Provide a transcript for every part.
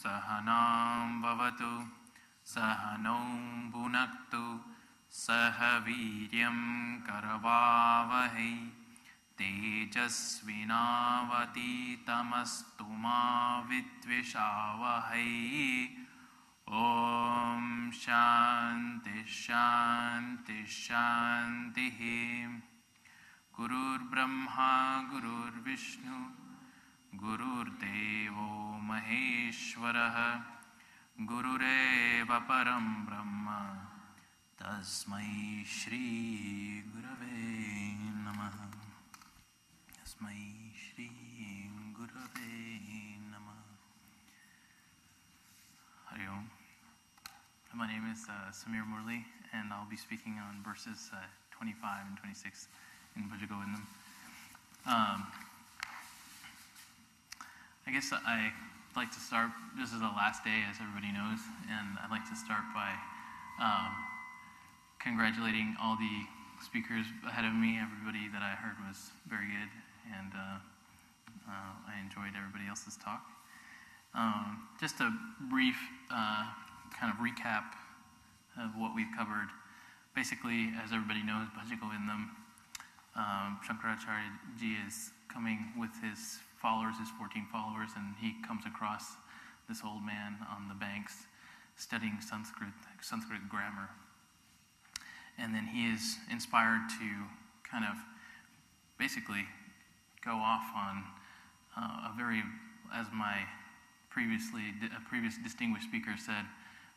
Sahanam Bhavatu Sahanam Bhunaktu Sahaviryam Karavavahi Tejasvinavaditamastu ma vidvishavahai. Om Shanti Shanti Shanti. Gurur Brahma Gurur Vishnu Gurur Devo Maheshwaraha Gurureva Param Brahma Tasmai Shri Gurave Namaha. Tasmai Shri Gurave Namaha. Hari Om. My name is Samir Murali, and I'll be speaking on verses 25 and 26 in Bhaja Govindam. I guess I'd like to start, this is the last day, as everybody knows, and I'd like to start by congratulating all the speakers ahead of me. Everybody that I heard was very good, and I enjoyed everybody else's talk. Just a brief kind of recap of what we've covered. Basically, as everybody knows, Bhaja Govindam, Shankaracharya ji is coming with his followers, his 14 followers, and he comes across this old man on the banks studying Sanskrit grammar. And then he is inspired to kind of basically go off on a very, as my previous distinguished speaker said,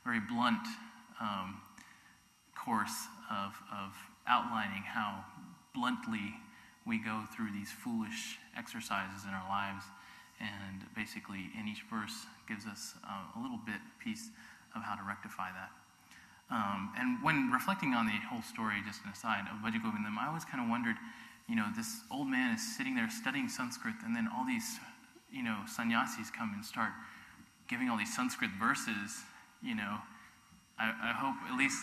very blunt course of outlining how bluntly we go through these foolish exercises in our lives, and basically in each verse gives us a little bit piece of how to rectify that. And when reflecting on the whole story, just an aside, of Bhaja Govindam, I always kind of wondered, this old man is sitting there studying Sanskrit, and then all these, sannyasis come and start giving all these Sanskrit verses, I hope at least,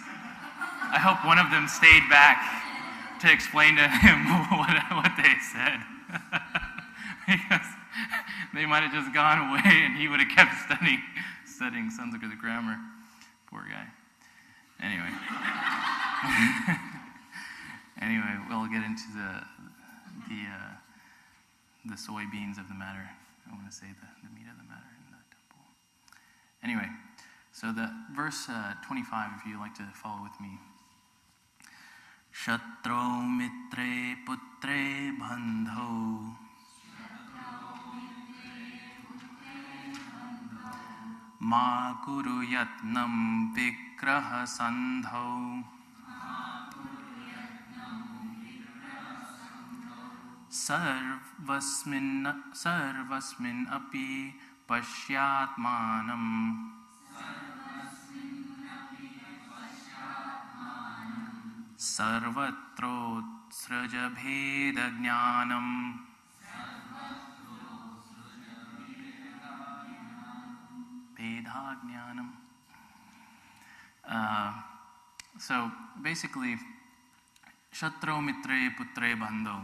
I hope one of them stayed back to explain to him what they said. Because they might have just gone away and he would have kept studying Sanskrit grammar. Poor guy. Anyway. Anyway, we'll get into the soybeans of the matter. I want to say the meat of the matter in the temple. Anyway, so the verse 25, if you'd like to follow with me. Shatro mitre putre bandho ma kuru yatnam vigraha sandho sarvasmin api pashyatmanam sarvatro sraja bheda jnanam bheda jnanam. So basically, Shatro mitre putre bandho.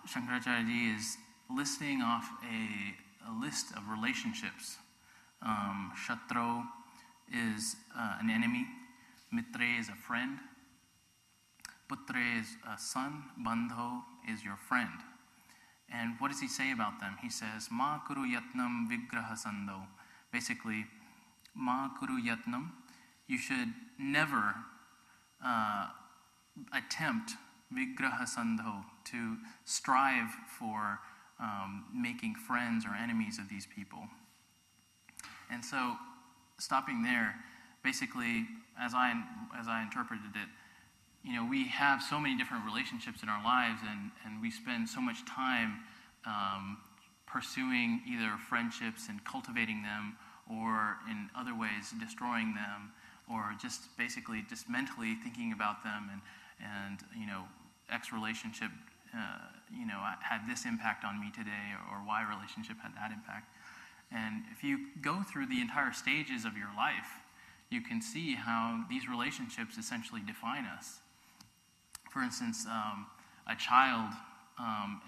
Shankaracharya ji is listing off a list of relationships. Shatro is an enemy. Mitre is a friend. Putre is a son. Bandho is your friend. And what does he say about them? He says, Ma kuru yatnam vigraha sandho. Basically, ma kuru yatnam, you should never attempt vigraha sandho, to strive for making friends or enemies of these people. And so, stopping there, basically, as I interpreted it, we have so many different relationships in our lives, and we spend so much time pursuing either friendships and cultivating them, or in other ways destroying them, or just basically just mentally thinking about them, and X relationship had this impact on me today, or Y relationship had that impact. And if you go through the entire stages of your life, you can see how these relationships essentially define us. For instance, a child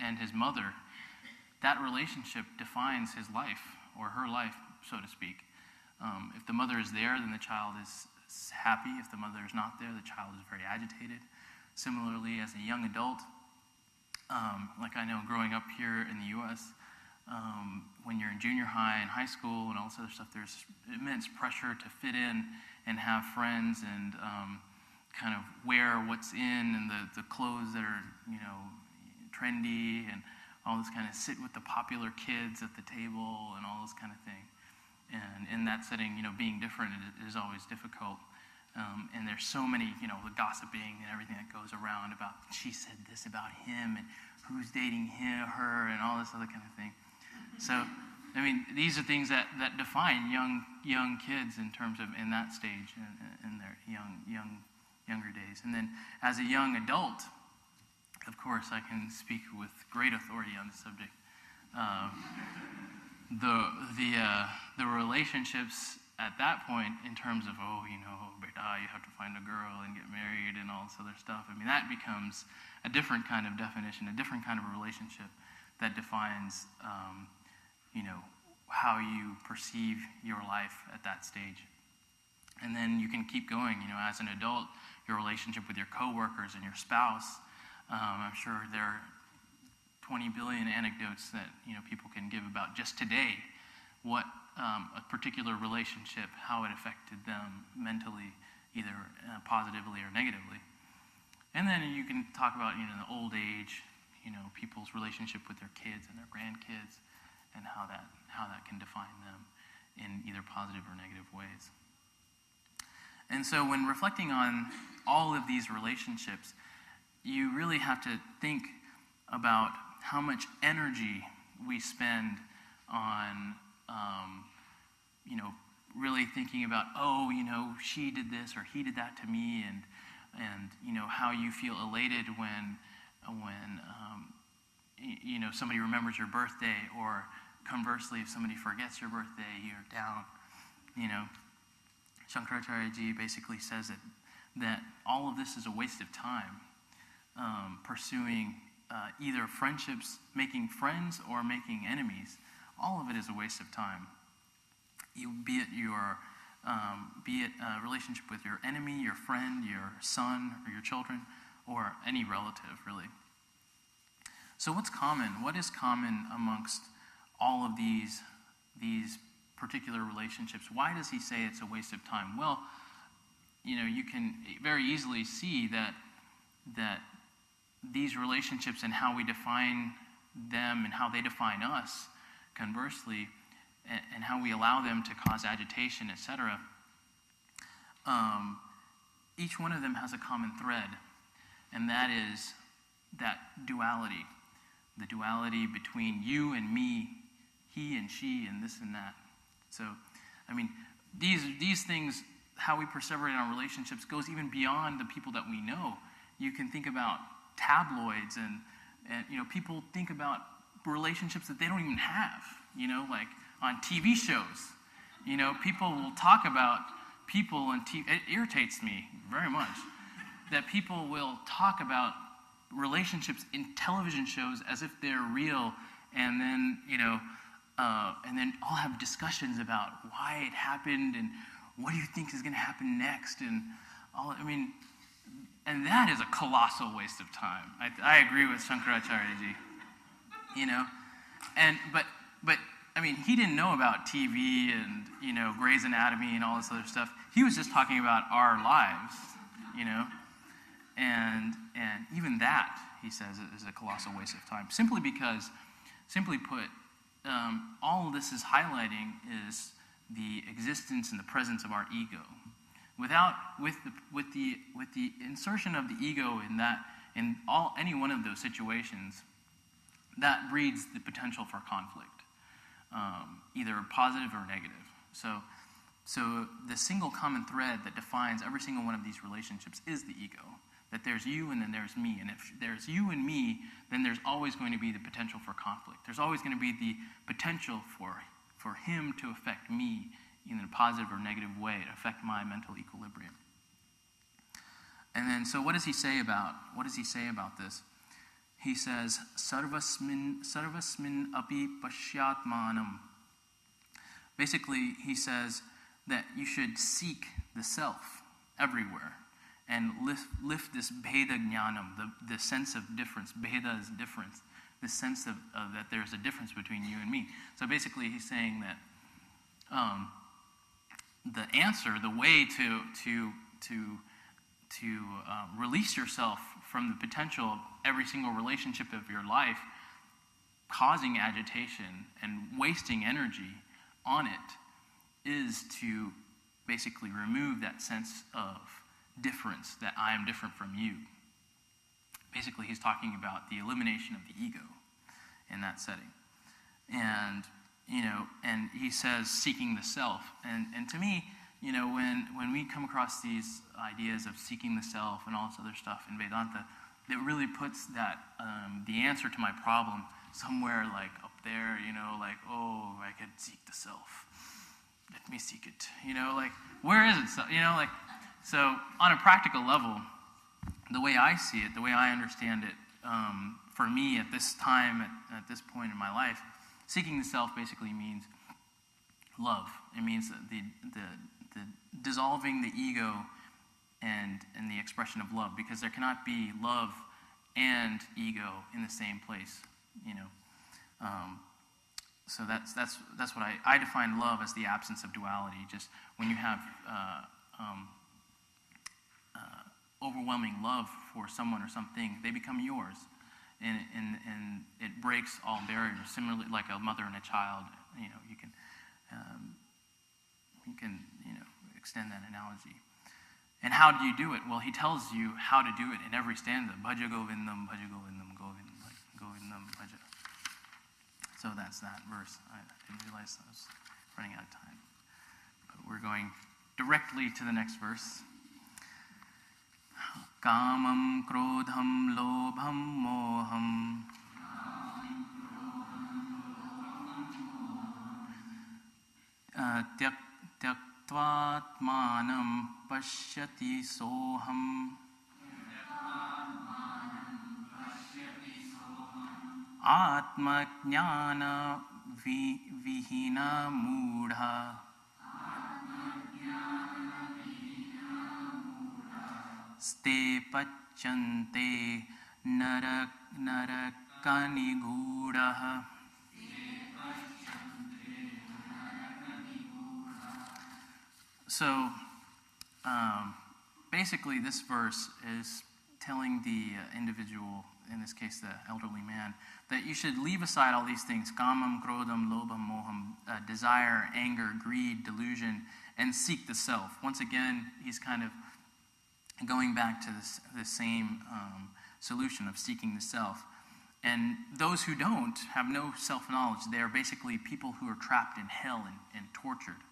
and his mother, that relationship defines his life or her life so to speak. If the mother is there, then the child is happy. If the mother is not there, the child is very agitated. Similarly, as a young adult, like I know growing up here in the U.S., when you're in junior high and high school and all this other stuff, there's immense pressure to fit in and have friends and kind of wear what's in and the clothes that are, trendy and all this kind of sit with the popular kids at the table and all this kind of thing. And in that setting, being different is always difficult. And there's so many, the gossiping and everything that goes around about she said this about him and who's dating him, her, and all this other kind of thing. So, these are things that define young kids in terms of in that stage in their younger days. And then as a young adult, of course, I can speak with great authority on the subject. The relationships at that point, in terms of beta, you have to find a girl and get married and all this other stuff. That becomes a different kind of definition, a different kind of a relationship that defines, how you perceive your life at that stage. And then you can keep going. As an adult, your relationship with your coworkers and your spouse. I'm sure there are 20 billion anecdotes that people can give about just today, what a particular relationship, how it affected them mentally, either positively or negatively. And then you can talk about the old age, people's relationship with their kids and their grandkids, and how that can define them in either positive or negative ways. And so when reflecting on all of these relationships, you really have to think about how much energy we spend on, really thinking about, she did this or he did that to me, and how you feel elated when somebody remembers your birthday, or conversely, if somebody forgets your birthday, you're down. Shankaracharya basically says that all of this is a waste of time. Pursuing either friendships, making friends, or making enemies, all of it is a waste of time. Be it a relationship with your enemy, your friend, your son, or your children, or any relative, really. So what's common? What is common amongst all of these particular relationships? Why does he say it's a waste of time? Well, you can very easily see that these relationships and how we define them and how they define us, conversely, and how we allow them to cause agitation, etc., each one of them has a common thread, and that is that duality. The duality between you and me, he and she, and this and that. So, these things, how we perseverate in our relationships, goes even beyond the people that we know. You can think about tabloids, and people think about relationships that they don't even have. Like on TV shows, people will talk about people on TV. It irritates me very much that people will talk about relationships in television shows as if they're real, and then all have discussions about why it happened and what do you think is going to happen next, and all. And that is a colossal waste of time. I agree with Shankaracharya. But he didn't know about TV and Grey's Anatomy and all this other stuff. He was just talking about our lives, and even that, he says, is a colossal waste of time. Simply put, all of this is highlighting is the existence and the presence of our ego. With the insertion of the ego in any one of those situations, that breeds the potential for conflict, either positive or negative. So the single common thread that defines every single one of these relationships is the ego. That there's you and then there's me. And if there's you and me, then there's always going to be the potential for conflict. There's always going to be the potential for him to affect me in a positive or negative way, to affect my mental equilibrium. And then, so what does he say about this? He says, sarvasmin api pashyatmanam Basically, he says that you should seek the self everywhere and lift this Bheda Jnanam, the sense of difference. Bheda is difference, the sense of that there's a difference between you and me. So basically, he's saying that the answer, the way to release yourself from the potential of every single relationship of your life causing agitation and wasting energy on it is to basically remove that sense of difference, that I am different from you. Basically, he's talking about the elimination of the ego in that setting. And, and he says seeking the self. And to me, when we come across these ideas of seeking the self and all this other stuff in Vedanta, it really puts that, the answer to my problem somewhere like up there, like, oh, I could seek the self. Let me seek it. Where is it? So on a practical level, the way I see it, the way I understand it, for me at this time, at this point in my life, seeking the self basically means love. It means the dissolving the ego and the expression of love, because there cannot be love and ego in the same place. So that's what I define love as, the absence of duality. Just when you have overwhelming love for someone or something, they become yours, and it breaks all barriers. Similarly, like a mother and a child, you can extend that analogy. And how do you do it? Well, he tells you how to do it in every stanza. Bhaja Govindam, Bhaja Govindam, Govindam, Bhaja. So that's that verse. I didn't realize I was running out of time. But we're going directly to the next verse. Kamam, krodham, lobham, moham. Tyaktvatmanam pashyati soham. Atma jnana vihina mudha. Ste pachante narakani gudaha. So, basically this verse is telling the individual, in this case the elderly man, that you should leave aside all these things, kamam, krodham, lobham, moham, desire, anger, greed, delusion, and seek the self. Once again, he's kind of going back to this same solution of seeking the self. And those who don't have no self-knowledge. They are basically people who are trapped in hell and tortured.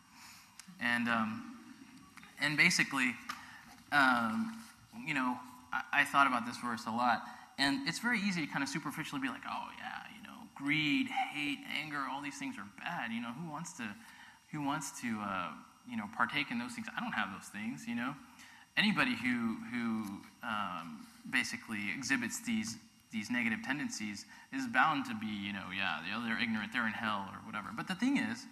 And basically, I thought about this verse a lot. And it's very easy to kind of superficially be like, oh yeah, greed, hate, anger, all these things are bad. Who wants to partake in those things? I don't have those things. Anybody who basically exhibits these negative tendencies is bound to be, they're ignorant, they're in hell or whatever. But the thing is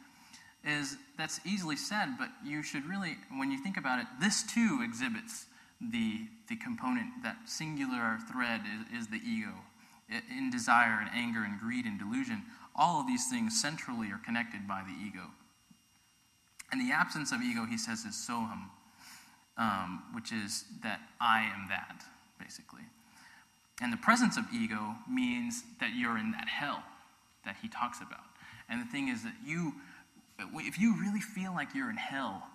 that's easily said, but you should really, when you think about it, this too exhibits the component, that singular thread is the ego. In desire and anger and greed and delusion, all of these things centrally are connected by the ego. And the absence of ego, he says, is soham, which is that I am that, basically. And the presence of ego means that you're in that hell that he talks about. And the thing is that if you really feel like you're in hell,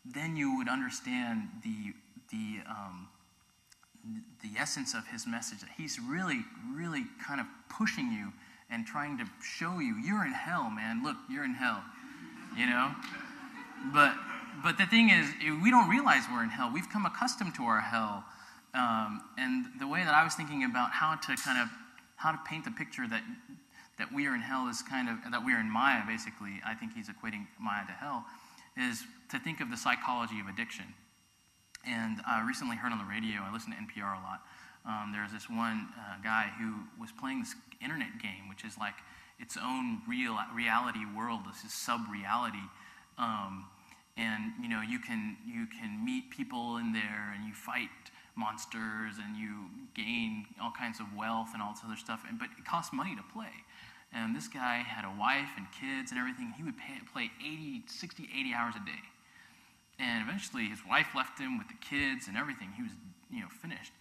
then you would understand the essence of his message, that he's really, really kind of pushing you and trying to show you, you're in hell, man. Look, you're in hell, But the thing is, we don't realize we're in hell. We've come accustomed to our hell. And the way that I was thinking about how to paint the picture that we are in hell is that we are in Maya, basically. I think he's equating Maya to hell, is to think of the psychology of addiction. And I recently heard on the radio, I listen to NPR a lot, There's this one guy who was playing this internet game, which is like its own reality world. This is sub-reality. And you can meet people in there, and you fight monsters, and you gain all kinds of wealth and all this other stuff. But it costs money to play. And this guy had a wife and kids and everything. He would play 60, 80 hours a day. And eventually his wife left him with the kids and everything. He was, finished.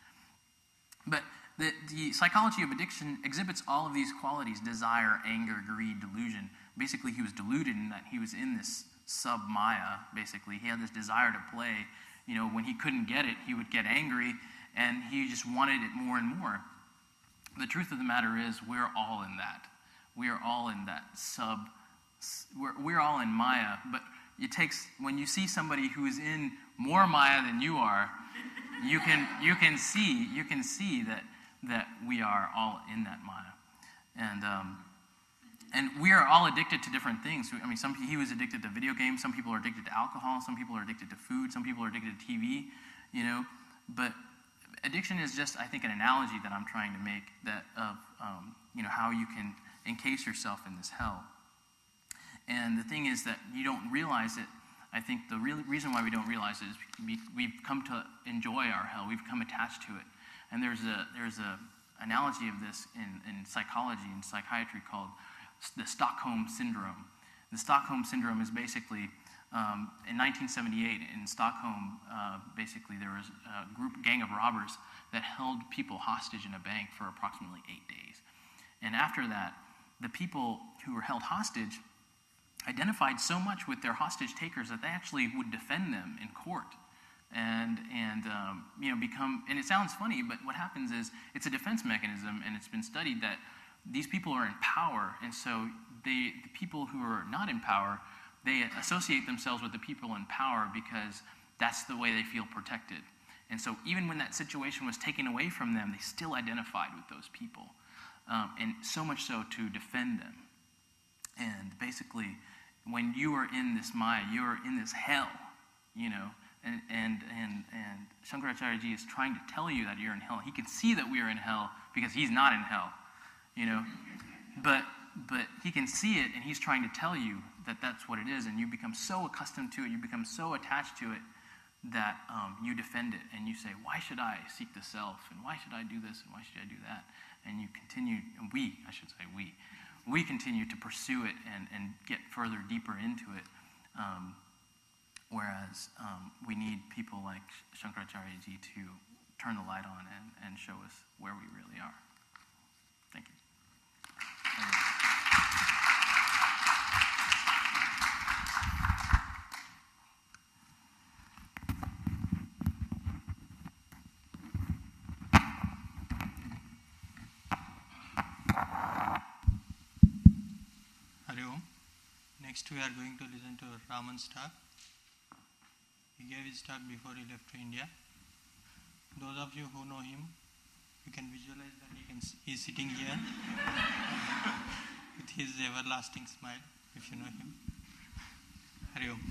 But the psychology of addiction exhibits all of these qualities: desire, anger, greed, delusion. Basically, he was deluded in that he was in this sub-maya, basically. He had this desire to play. When he couldn't get it, he would get angry, and he just wanted it more and more. The truth of the matter is, we're all in that. We are all in that we're all in maya, but it takes, when you see somebody who is in more maya than you are, you can see that we are all in that maya. And we are all addicted to different things. I mean, he was addicted to video games. Some people are addicted to alcohol. Some people are addicted to food. Some people are addicted to TV. But addiction is just, I think, an analogy that I'm trying to make of how you can encase yourself in this hell. And the thing is that you don't realize it. I think the real reason why we don't realize it is we've come to enjoy our hell. We've become attached to it. And there's a analogy of this in psychology and psychiatry called the Stockholm Syndrome. The Stockholm Syndrome is basically, in 1978 in Stockholm, basically there was a gang of robbers that held people hostage in a bank for approximately 8 days. And after that, the people who were held hostage identified so much with their hostage takers that they actually would defend them in court. And it sounds funny, but what happens is it's a defense mechanism, and it's been studied that these people are in power, and so the people who are not in power, they associate themselves with the people in power because that's the way they feel protected. And so even when that situation was taken away from them, they still identified with those people, and so much so to defend them. And basically, when you are in this maya, you are in this hell, and Shankaracharya Ji is trying to tell you that you're in hell. He can see that we are in hell because he's not in hell, but he can see it, and he's trying to tell you that that's what it is, and you become so accustomed to it, you become so attached to it that you defend it, and you say, why should I seek the self, and why should I do this, and why should I do that? And you continue, and we continue to pursue it and get further, deeper into it. Whereas we need people like Shankaracharya Ji to turn the light on and show us where we really are. Thank you. Next we are going to listen to Raman's talk. He gave his talk before he left to India. Those of you who know him, you can visualize that he's sitting here with his everlasting smile, if you know him. Hari Om.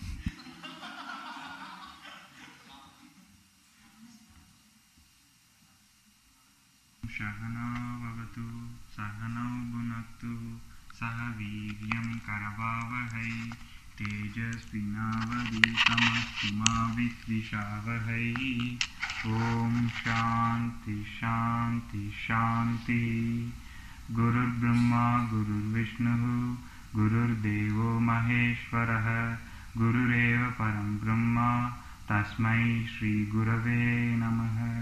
Shahana Vavatu Sahana Bhunaktu Saha Viryam Karavavahai Tejasvinavaditamastu ma Vidvishavahai. Om Shanti Shanti Shanti. Gurur Brahma Gurur Vishnu Gurur Devo Maheshwaraha Gurureva Param Brahma Tasmai Shri Gurave Namaha.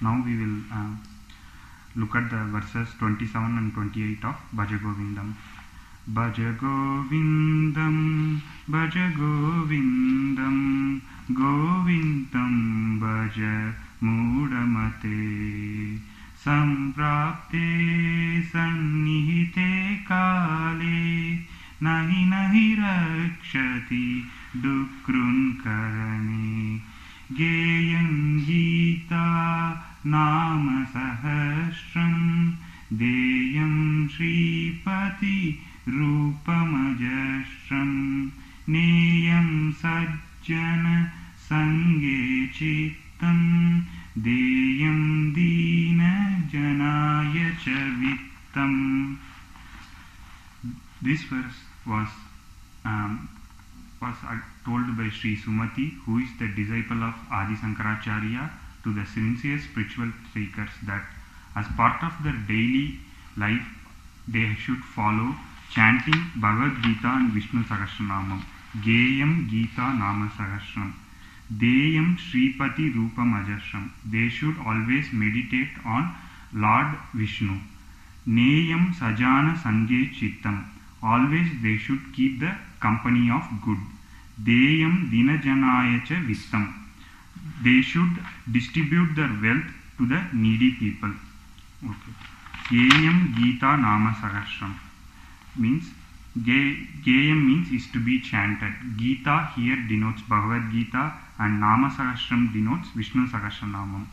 Now we will look at the verses 27 and 28 of Bhaja Govindam. Bhaja Govindam, Bhaja Govindam, Govindam Bhaja Mudamate. Samprapte sannihite kale, nahi nahi rakshati dukrun karane. Geyam Gita Nama Sahasram Deyam Shripati Rupamajashram Neyam Sajjana Sange Chittam Deyam vittam. This verse was told by Sri Sumati, who is the disciple of Adi Sankaracharya, to the sincere spiritual seekers that as part of their daily life they should follow chanting Bhagavad Gita and Vishnu Sahasranamam. Geyam Gita Nama Sahasram. Deyam Shripati Rupam Ajashram. They should always meditate on Lord Vishnu. Neyam Sajana Sange Chittam. Always they should keep the company of good. Deyam Dinajanayacha Vittam. They should distribute their wealth to the needy people. Okay. Geyam Gita Nama Sahasram means Geyam means is to be chanted. Gita here denotes Bhagavad Gita and Nama Sahasram denotes Vishnu Sahasranamam.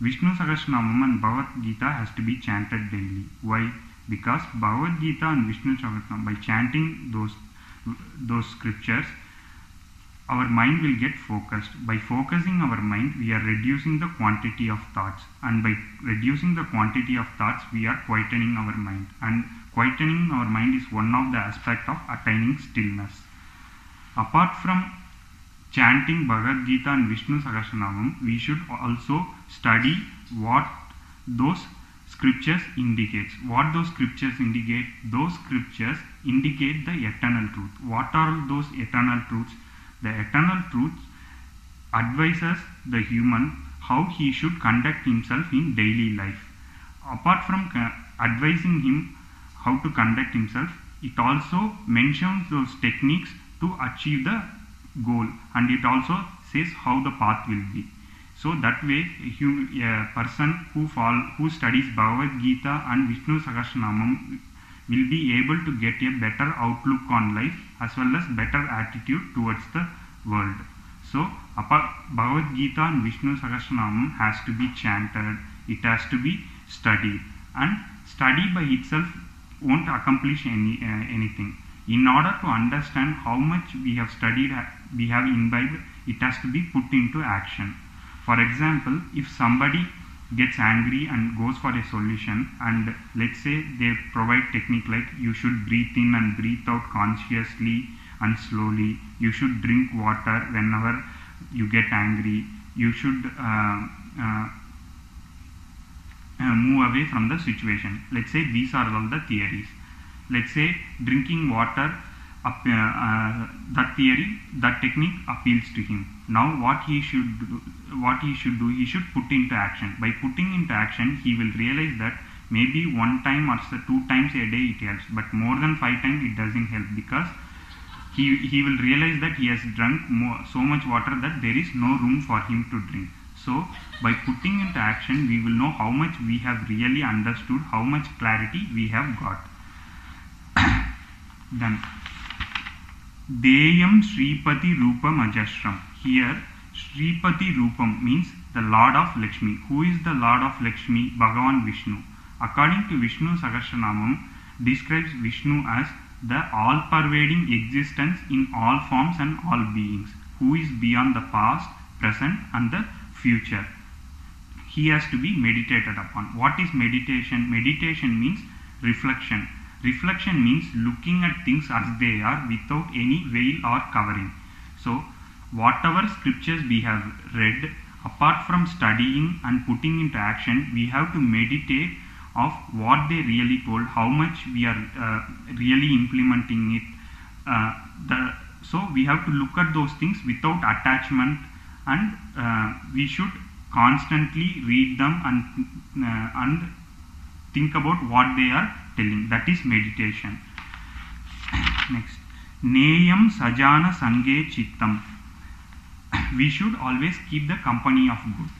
Vishnu Sahasranamam and Bhagavad Gita has to be chanted daily. Why? Because Bhagavad Gita and Vishnu Sahasranamam, by chanting those scriptures, our mind will get focused. By focusing our mind, we are reducing the quantity of thoughts, and by reducing the quantity of thoughts, we are quietening our mind, and quietening our mind is one of the aspects of attaining stillness. Apart from chanting Bhagavad Gita and Vishnu Sahasranamam, we should also study what those scriptures indicates. What those scriptures indicate? Those scriptures indicate the eternal truth. What are those eternal truths? The eternal truth advises the human how he should conduct himself in daily life. Apart from advising him how to conduct himself, it also mentions those techniques to achieve the goal, and it also says how the path will be. So that way a person who studies Bhagavad Gita and Vishnu Sahasranamam will be able to get a better outlook on life as well as better attitude towards the world. So Bhagavad Gita and Vishnu Sahasranamam has to be chanted, it has to be studied, and study by itself won't accomplish anything. In order to understand how much we have studied, we have imbibed, it has to be put into action. For example, if somebody gets angry and goes for a solution, and let's say they provide technique like you should breathe in and breathe out consciously and slowly, you should drink water whenever you get angry, you should move away from the situation. Let's say these are all the theories. Let's say drinking water, that theory, that technique appeals to him. Now what he should do, he should put into action. By putting into action, he will realize that maybe one time or 2 times a day it helps, but more than 5 times it doesn't help, because he will realize that he has drunk so much water that there is no room for him to drink. So by putting into action, we will know how much we have really understood, how much clarity we have got. Then Deyam Shripati Rupam Ajashram. Here Shripati Rupam means the Lord of Lakshmi. Who is the Lord of Lakshmi? Bhagavan Vishnu. According to Vishnu Sahasranamam, describes Vishnu as the all-pervading existence in all forms and all beings, who is beyond the past, present and the future. He has to be meditated upon. What is meditation? Meditation means reflection. Reflection means looking at things as they are without any veil or covering. So whatever scriptures we have read, apart from studying and putting into action, we have to meditate of what they really told, how much we are really implementing it. So we have to look at those things without attachment, and we should constantly read them and think about what they are telling. That is meditation. Next, Neyam Sajana Sange Chittam. We should always keep the company of good.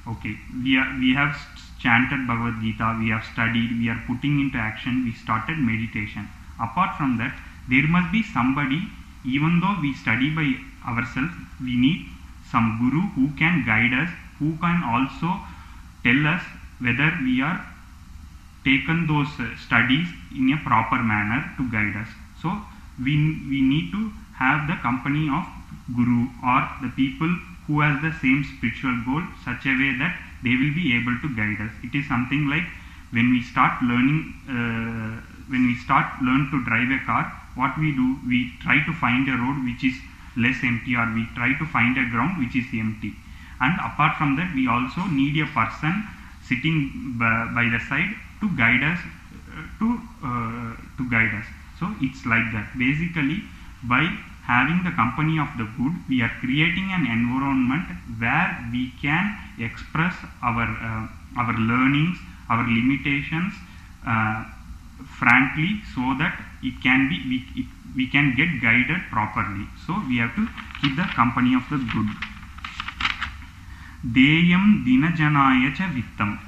Okay, we have chanted Bhagavad Gita, we have studied, we are putting into action, we started meditation. Apart from that, there must be somebody. Even though we study by ourselves, we need some guru who can guide us, who can also tell us whether we are taken those studies in a proper manner to guide us. So we need to have the company of guru, or the people who has the same spiritual goal, such a way that they will be able to guide us. It is something like when we start learn to drive a car, what we do, we try to find a road which is less empty, or we try to find a ground which is empty. And apart from that, we also need a person sitting by the side to guide us, So it's like that. Basically, by having the company of the good, we are creating an environment where we can express our learnings, our limitations frankly, so that it can be we can get guided properly. So we have to keep the company of the good. Deyam dinajanaya cha vittam.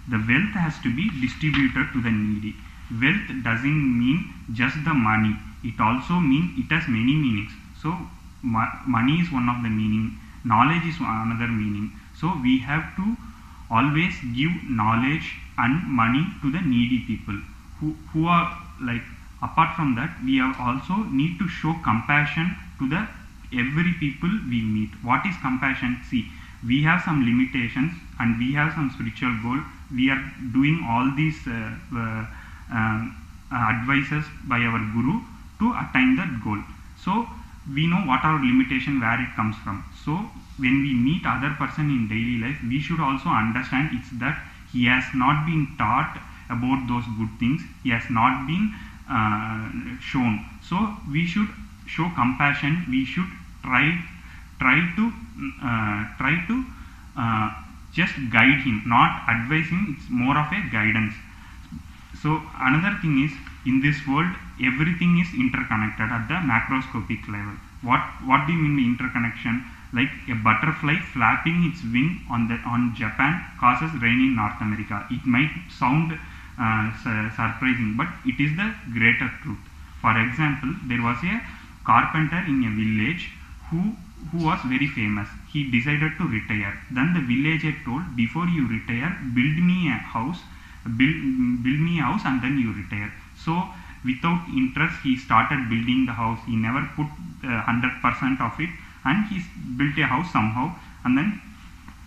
The wealth has to be distributed to the needy. Wealth doesn't mean just the money. It also it has many meanings. So money is one of the meaning. Knowledge is another meaning. So we have to always give knowledge and money to the needy people who are like. Apart from that, we have also need to show compassion to the every people we meet. What is compassion? See, we have some limitations and we have some spiritual goal. We are doing all these advices by our guru to attain that goal. So we know what our limitation, where it comes from. So when we meet other person in daily life, we should also understand it's that he has not been taught about those good things. He has not been shown. So we should show compassion. We should try to just guide him, not advising. It's more of a guidance. So another thing is, in this world, everything is interconnected at the macroscopic level. What do you mean by interconnection? Like a butterfly flapping its wing on Japan causes rain in North America. It might sound surprising, but it is the greater truth. For example, there was a carpenter in a village who was very famous. He decided to retire. Then the villager told, before you retire, build me a house and then you retire. So without interest, he started building the house. He never put 100% of it, and he built a house somehow, and then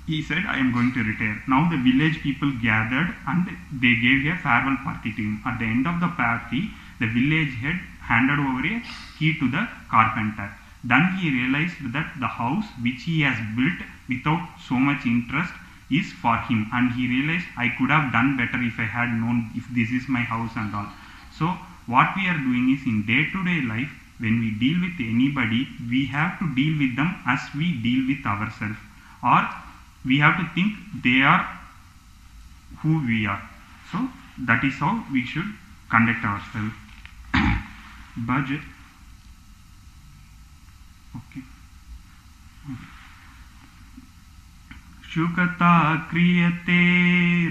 he said, I am going to retire. Now the village people gathered and they gave a farewell party to him. At the end of the party, the village head handed over a key to the carpenter. Then he realized that the house which he has built without so much interest is for him, and he realized, I could have done better if I had known if this is my house and all. So what we are doing is, in day-to-day life, when we deal with anybody, we have to deal with them as we deal with ourselves, or we have to think they are who we are. So that is how we should conduct ourselves. Bhaja. Okay. Shukata kriyate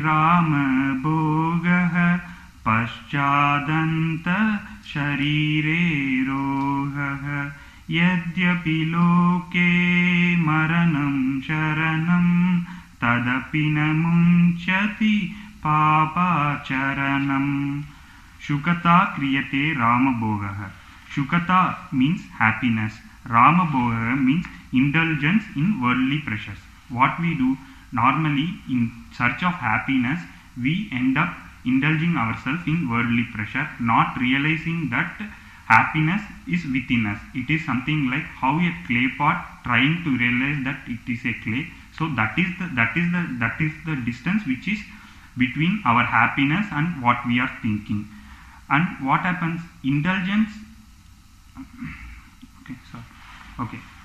Rama bhogah paschadanta sharire rohah yadyapi loke maranam sharanam tadapi namunchati papa charanam. Shukata kriyate Rama bhogah. Shukata means happiness. Rama bhogah means indulgence in worldly pleasures. What we do normally in search of happiness, we end up indulging ourselves in worldly pleasure, not realizing that happiness is within us. It is something like how a clay pot trying to realize that it is a clay. So that is the distance which is between our happiness and what we are thinking. And what happens? Indulgence.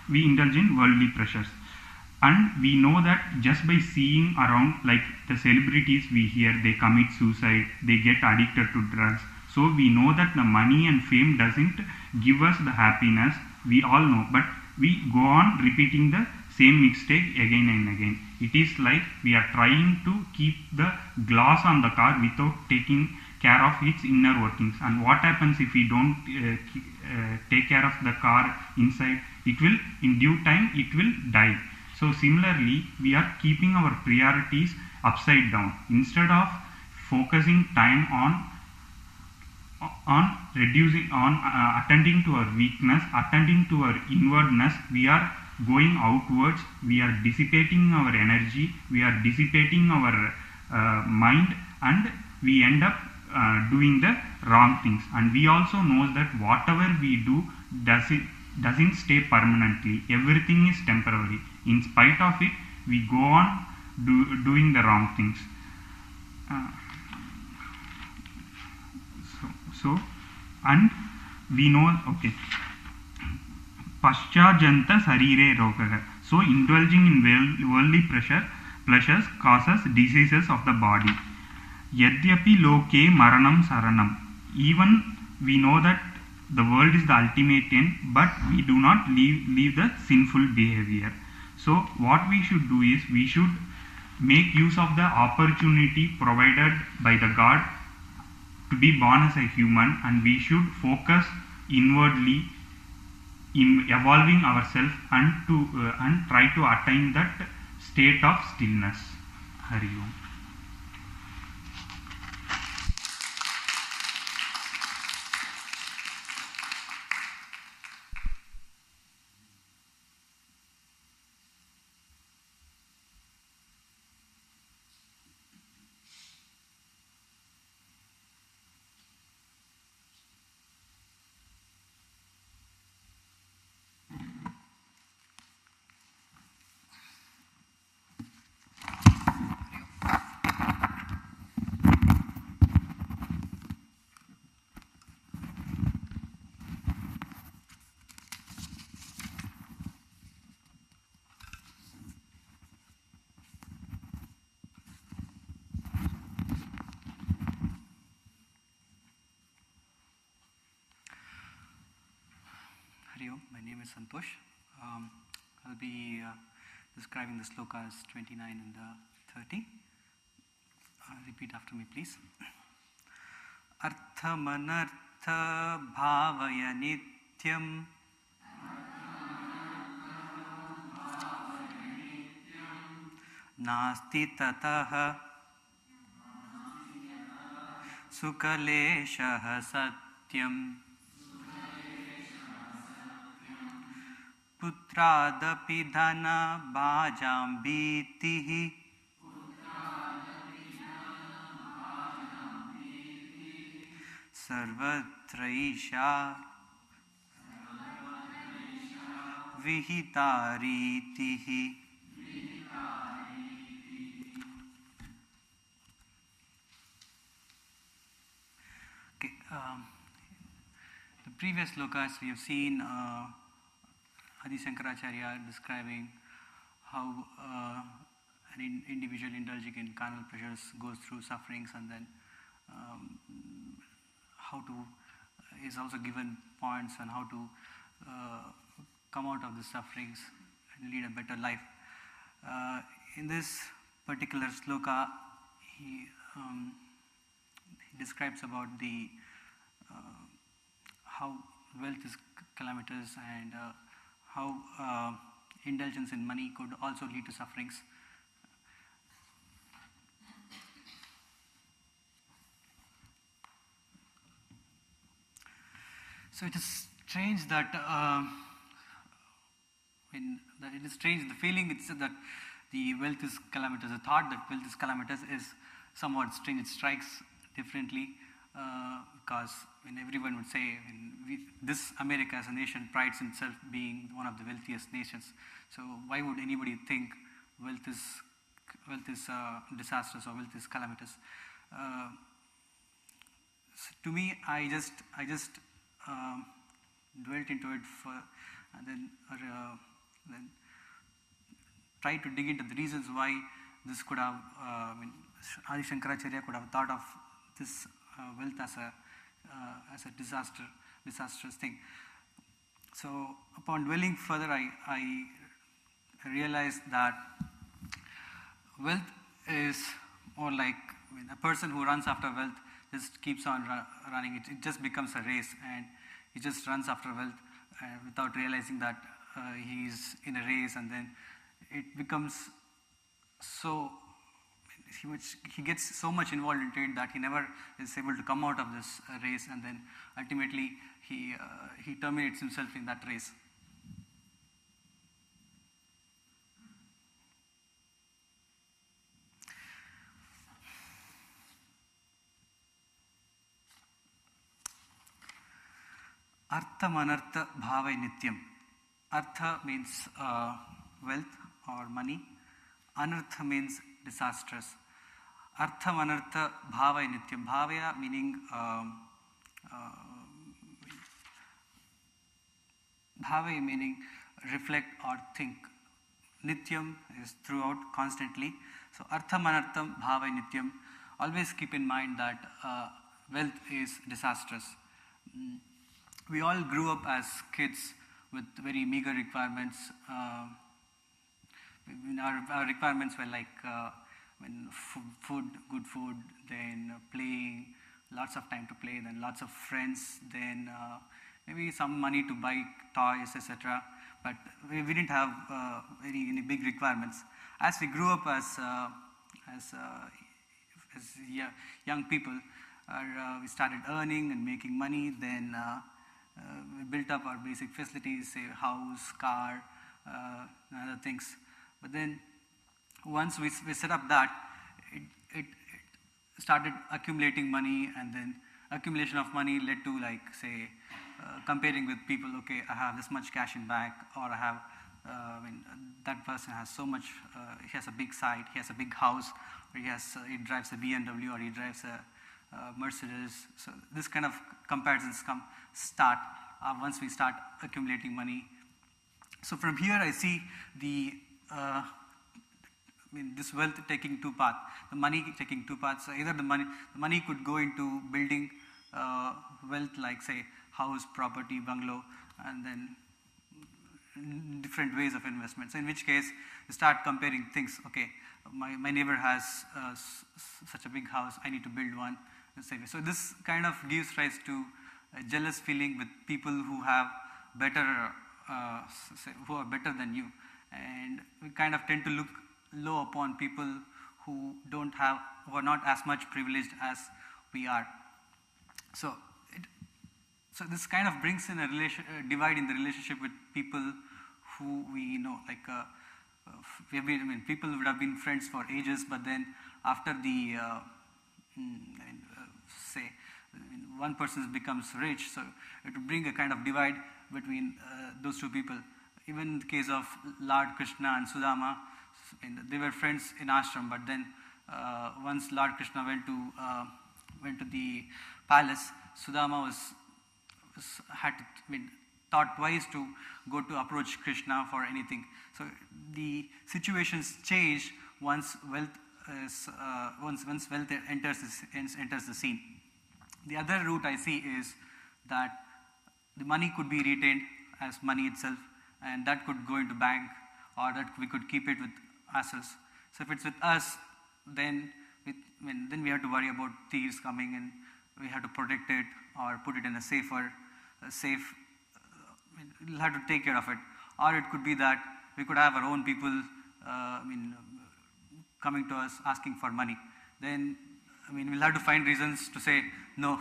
We indulge in worldly pleasures. And we know that just by seeing around, like the celebrities we hear, they commit suicide, they get addicted to drugs. So we know that the money and fame doesn't give us the happiness. We all know, but we go on repeating the same mistake again and again. It is like we are trying to keep the glass on the car without taking care of its inner workings. And what happens if we don't take care of the car inside? It will, in due time, it will die. So similarly, we are keeping our priorities upside down. Instead of focusing time on attending to our weakness, attending to our inwardness, we are going outwards. We are dissipating our energy. We are dissipating our mind, and we end up doing the wrong things. And we also know that whatever we do doesn't stay permanently. Everything is temporary. In spite of it, we go on doing the wrong things. And we know, okay, paschajanta sarire rogaha. So indulging in worldly pleasures causes diseases of the body. Yadyapi loke maranam saranam. Even we know that the world is the ultimate end, but we do not leave the sinful behavior. So what we should do is, we should make use of the opportunity provided by the God to be born as a human, and we should focus inwardly in evolving ourselves and try to attain that state of stillness. Hari Om. My name is Santosh. I'll be describing the slokas 29 and 30. Repeat after me, please. Arthamanartha bhavaya nityam nasti tataha sukaleshaha satyam putradapi dhana bhajam bhitihi sarvatraisha vihitaritihi. Okay, the previous slokas we have seen Adi Shankaracharya describing how an individual indulging in carnal pleasures goes through sufferings, and then how to is also given points on how to come out of the sufferings and lead a better life. In this particular sloka, he describes about the how wealth is calamitous, and how indulgence in money could also lead to sufferings. So it is strange that it is strange, the feeling it's that the wealth is calamitous, the thought that wealth is calamitous is somewhat strange. It strikes differently because when everyone would say, this America as a nation prides itself being one of the wealthiest nations. So why would anybody think wealth is disastrous or wealth is calamitous? So to me, I just dwelt into it and then tried to dig into the reasons why this could have, Adi Shankaracharya could have thought of this wealth as a disastrous thing. So upon dwelling further, I realized that wealth is more like a person who runs after wealth just keeps on running. It just becomes a race, and he just runs after wealth without realizing that he's in a race, and then it becomes so, he gets so much involved into it that he never is able to come out of this race, and then ultimately he terminates himself in that race. Artham anartha bhavai nityam. Artha means wealth or money. Anartha means disastrous. Artham anartha bhavai nityam. Bhavaya meaning bhavai meaning reflect or think. Nityam is throughout, constantly. So artham anartham bhavai nityam. Always keep in mind that wealth is disastrous. We all grew up as kids with very meager requirements. Our requirements were like food, good food, then playing, lots of time to play, then lots of friends, then maybe some money to buy toys, etc. But we didn't have any big requirements. As we grew up as young people, we started earning and making money. Then we built up our basic facilities, say house, car, and other things. But then once we set up that, it started accumulating money, and then accumulation of money led to, like, say, comparing with people. Okay, I have this much cash in bank, or I have, that person has so much. He has a big site, he has a big house, or he drives a BMW, or he drives a Mercedes. So this kind of comparisons start once we start accumulating money. So from here I see this wealth taking two paths. The money taking two paths. So either the money could go into building wealth, like, say, house, property, bungalow, and then different ways of investment. So in which case you start comparing things. Okay, my neighbor has such a big house, I need to build one. So this kind of gives rise to a jealous feeling with people who have better, who are better than you, and we kind of tend to look low upon people who are not as much privileged as we are. So this kind of brings in a divide in the relationship with people who we know. Like people would have been friends for ages, but then after say one person becomes rich, so it will bring a kind of divide between those two people. Even in the case of Lord Krishna and Sudama, they were friends in ashram, but then once Lord Krishna went to the palace, Sudama thought twice to go to approach Krishna for anything. So the situations change once wealth enters the scene. The other route I see is that the money could be retained as money itself, and that could go into bank, or that we could keep it with ourselves. So if it's with us, then we have to worry about thieves coming, and we have to protect it or put it in a safe. We'll have to take care of it. Or it could be that we could have our own people coming to us asking for money. Then we'll have to find reasons to say no,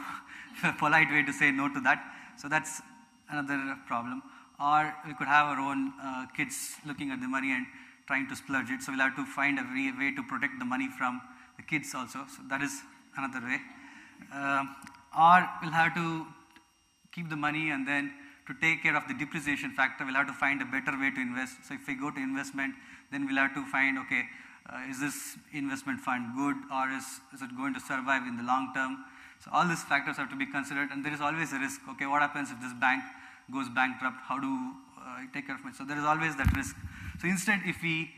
a polite way to say no to that. So that's another problem. Or we could have our own kids looking at the money and trying to splurge it. So we'll have to find a way to protect the money from the kids also. So that is another way. Or we'll have to keep the money, and then to take care of the depreciation factor, we'll have to find a better way to invest. So if we go to investment, then we'll have to find, okay, is this investment fund good, or is it going to survive in the long term? So all these factors have to be considered, and there is always a risk. Okay, what happens if this bank goes bankrupt? How do you take care of it? So there is always that risk. So instead, if we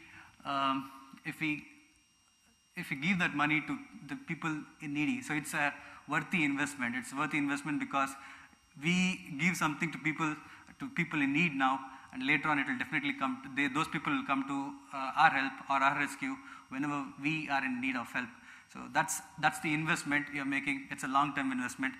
give that money to the people in needy, so it's a worthy investment. It's a worthy investment because we give something to people in need now, and later on it will definitely those people will come to our help or our rescue whenever we are in need of help. So that's the investment you're making. It's a long-term investment.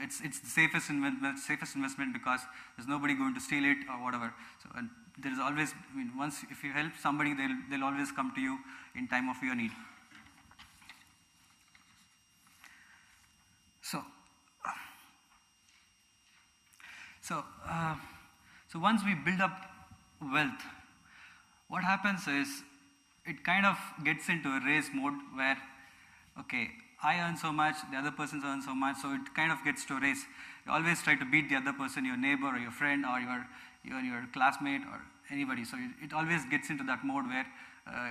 It's the safest investment because there's nobody going to steal it or whatever. So and there is always, once if you help somebody, they'll always come to you in time of your need. So once we build up wealth, what happens is it kind of gets into a race mode where, okay, I earn so much, the other person earns so much, so it kind of gets to a race. You always try to beat the other person, your neighbor or your friend or your classmate or anybody. So it always gets into that mode where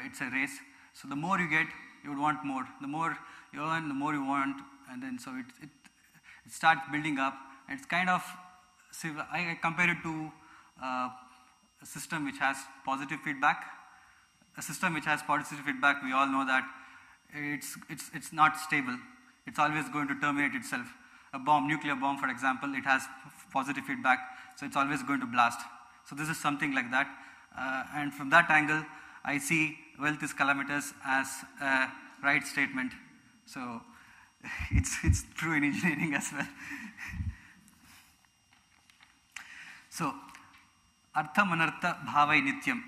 it's a race. So the more you get, you would want more. The more you earn, the more you want, and then so it starts building up. And it's kind of, I compare it to a system which has positive feedback. A system which has positive feedback, we all know that it's not stable. It's always going to terminate itself. A bomb, nuclear bomb, for example, it has positive feedback, so it's always going to blast. So this is something like that. And from that angle, I see wealth is calamitous as a right statement. So it's true in engineering as well. So, artham anartha bhavai nityam.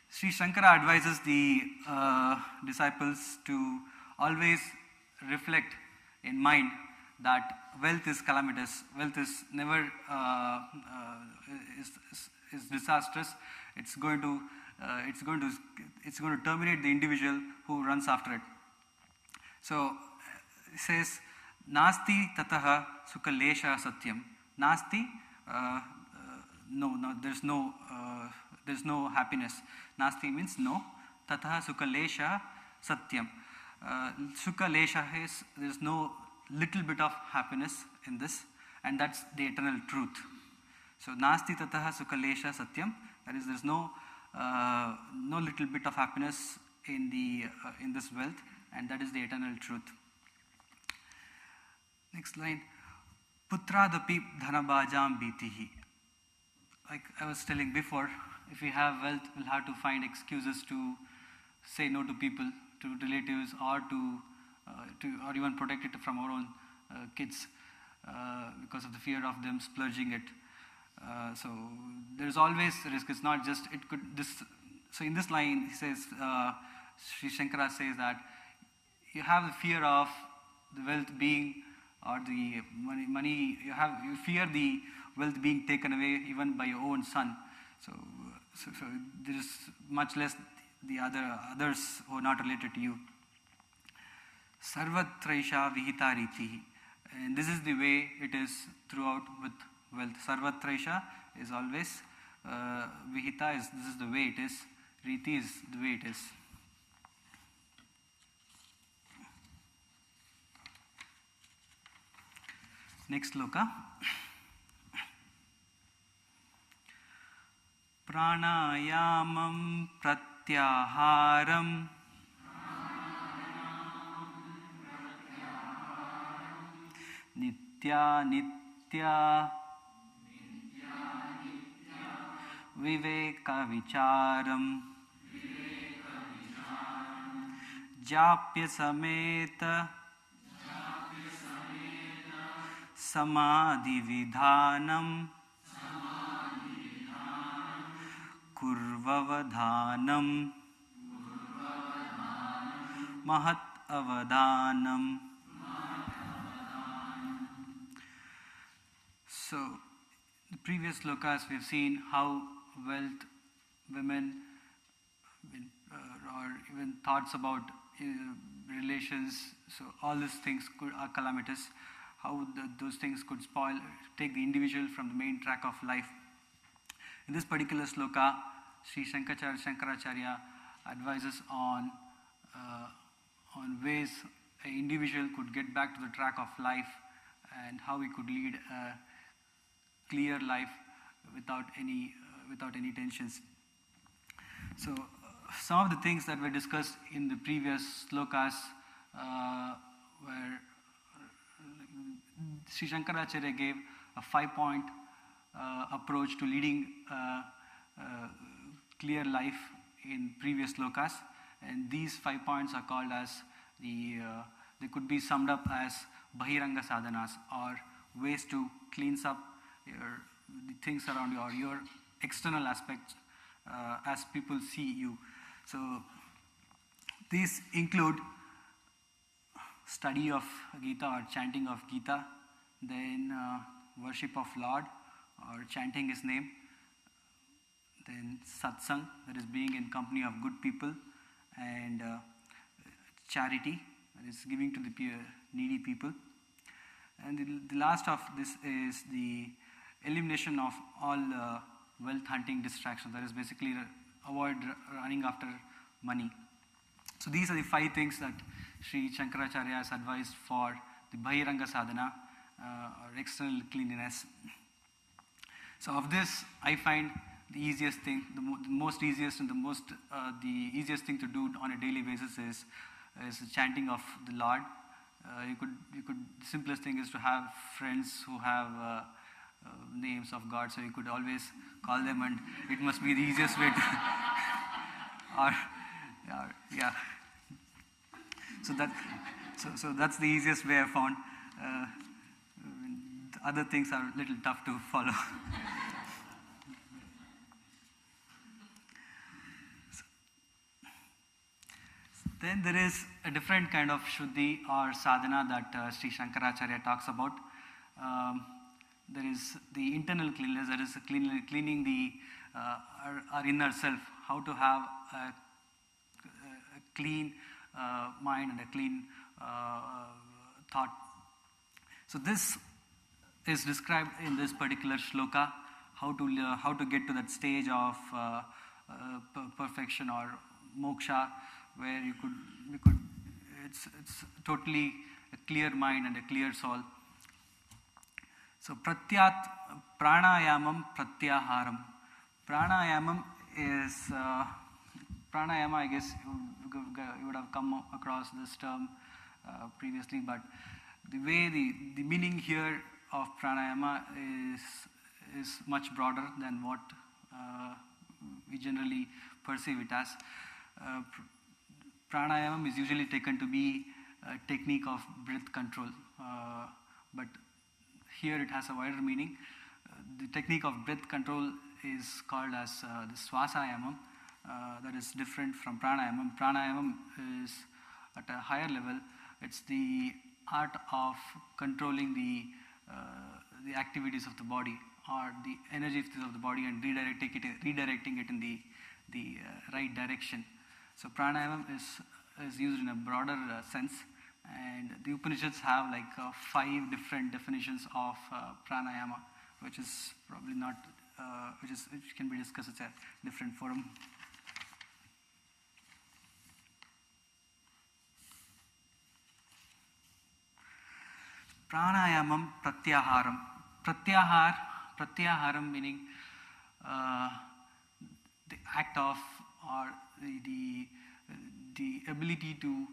Sri Shankara advises the disciples to always reflect in mind that wealth is calamitous. Wealth is never is disastrous. It's going to terminate the individual who runs after it. So it says, "Nasti tataha sukha lesha satyam." Nasti, no, there's no happiness. Nasti means no. Tataha sukha lesha satyam. Sukha lesha is there's no little bit of happiness in this, and that's the eternal truth. So nasti tataha sukha lesha satyam. That is, there's no little bit of happiness in this wealth, and that is the eternal truth. Next line. Putradapi dhanabhajam bhitihi. Like I was telling before, if we have wealth, we'll have to find excuses to say no to people, to relatives, or or even protect it from our own kids because of the fear of them splurging it. So there's always risk. It's not just it could this. So in this line, he says, Sri Shankara says that you have the fear of the wealth being or the money. You fear the wealth being taken away even by your own son. So there is much less the others who are not related to you. Sarvatraisha vihita ritihi. And this is the way it is throughout with wealth. Sarvatraisha is always, vihita is, this is the way it is, riti is the way it is. Next sloka. Pranayamam pratyaharam nitya viveka vicharam japya sameta samadhi vidhanam kurvavadhanam mahat avadhanam. So, the previous slokas we have seen how wealth, women, or even thoughts about relations, so all these things are calamitous. How those things could take the individual from the main track of life. In this particular sloka, Sri Shankaracharya advises on ways an individual could get back to the track of life and how he could lead a clear life without any tensions. So some of the things that were discussed in the previous slokas were Sri Shankaracharya gave a 5-point approach to leading clear life in previous slokas, and these 5 points are called as they could be summed up as bahiranga sadhanas, or ways to cleanse up the things around you or your external aspects as people see you. So these include study of Gita or chanting of Gita, then worship of Lord or chanting His name, then satsang, that is being in company of good people, and charity, that is giving to the needy people. And the last of this is the elimination of all wealth hunting distractions, that is basically avoid running after money. So these are the 5 things that Sri Shankaracharya has advised for the Bahiranga Sadhana, or external cleanliness. So of this, I find the easiest thing, the most easiest and the easiest thing to do on a daily basis is the chanting of the Lord. The simplest thing is to have friends who have names of God, so you could always call them, and it must be the easiest way to, yeah. So that's the easiest way I found. The other things are a little tough to follow. Then there is a different kind of Shuddhi or sadhana that Sri Shankaracharya talks about. There is the internal cleanliness, that is cleaning our inner self, how to have a clean mind and a clean thought. So this is described in this particular shloka, how to get to that stage of perfection or moksha, where it's totally a clear mind and a clear soul. So pranayamam pratyaharam. Pranayama, I guess you would have come across this term previously, but the meaning here of pranayama is much broader than what we generally perceive it as. Pranayama is usually taken to be a technique of breath control, but here it has a wider meaning. The technique of breath control is called as the swasayamam, that is different from pranayamam. Pranayamam is at a higher level. It's the art of controlling the activities of the body or the energies of the body and redirecting it in the right direction. So pranayama is used in a broader sense, and the Upanishads have like 5 different definitions of pranayama, which is probably not, which can be discussed at a different forum. Pranayamam pratyaharam. Pratyaharam meaning the act of, or the ability to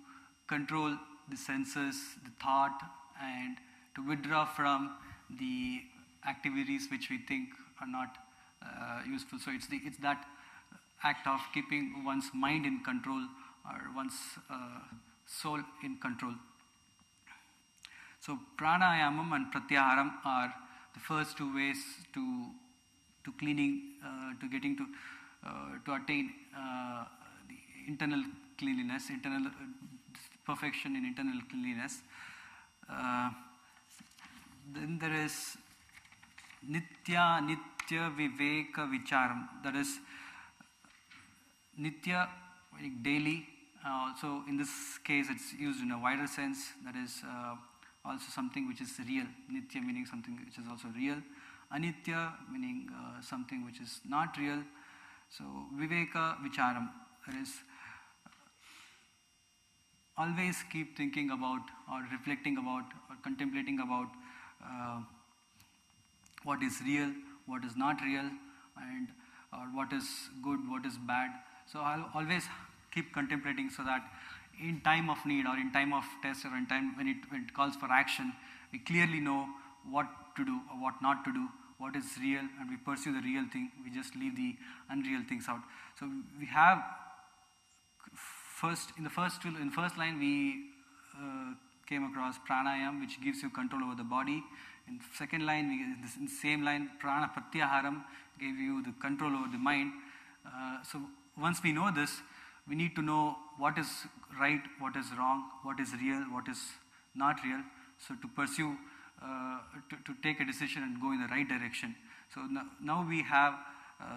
control the senses, the thought, and to withdraw from the activities which we think are not useful. So it's that act of keeping one's mind in control or one's soul in control. So pranayamam and pratyaharam are the first 2 ways to cleaning, to getting to attain the internal cleanliness, internal perfection in internal cleanliness. Then there is nitya viveka vicharam. That is nitya, meaning daily. Also in this case it's used in a wider sense. That is also something which is real. Nitya meaning something which is also real. Anitya meaning something which is not real. So viveka vicharam, that is always keep thinking about or reflecting about or contemplating about what is real, what is not real, and or what is good, what is bad. So I'll always keep contemplating, so that in time of need or in time of test or in time when it calls for action, we clearly know what to do or what not to do, what is real, and we pursue the real thing. We just leave the unreal things out. So we have in the first line we came across pranayam, which gives you control over the body. In second line, in the same line, prana pratyaharam gave you the control over the mind. So once we know this, we need to know what is right, what is wrong, what is real, what is not real. So to pursue, to take a decision and go in the right direction. So now we have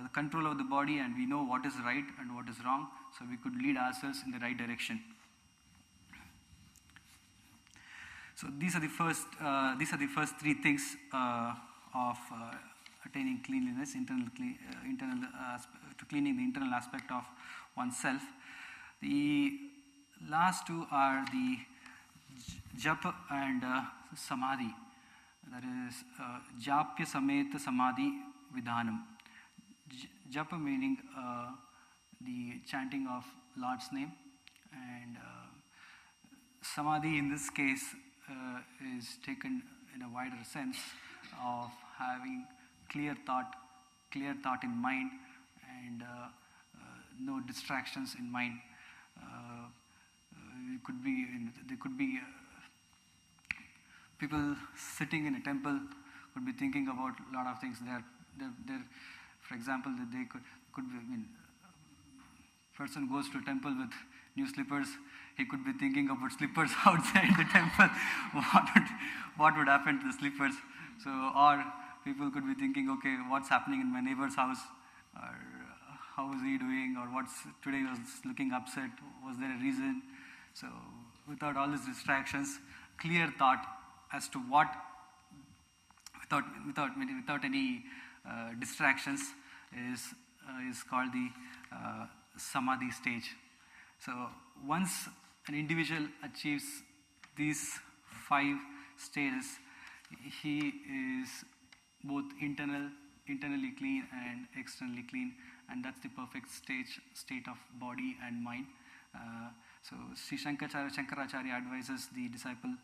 the control of the body, and we know what is right and what is wrong, so we could lead ourselves in the right direction. So these are the first three things of attaining cleanliness, to cleaning the internal aspect of oneself. The last two are the japa and samadhi. That is japya sameta samadhi vidhanam. Japa meaning the chanting of Lord's name, and samadhi in this case is taken in a wider sense of having clear thought in mind, and no distractions in mind. There could be people sitting in a temple could be thinking about a lot of things. For example, they could be. Person goes to a temple with new slippers. He could be thinking about slippers outside the temple. What would happen to the slippers? So, or people could be thinking, okay, what's happening in my neighbor's house, or how is he doing, or today was looking upset. Was there a reason? So, without all these distractions, clear thought as to what, without any distractions, is called the samadhi stage. So once an individual achieves these 5 stages, he is both internally clean and externally clean, and that's the perfect state of body and mind. So Sri Shankaracharya advises the disciple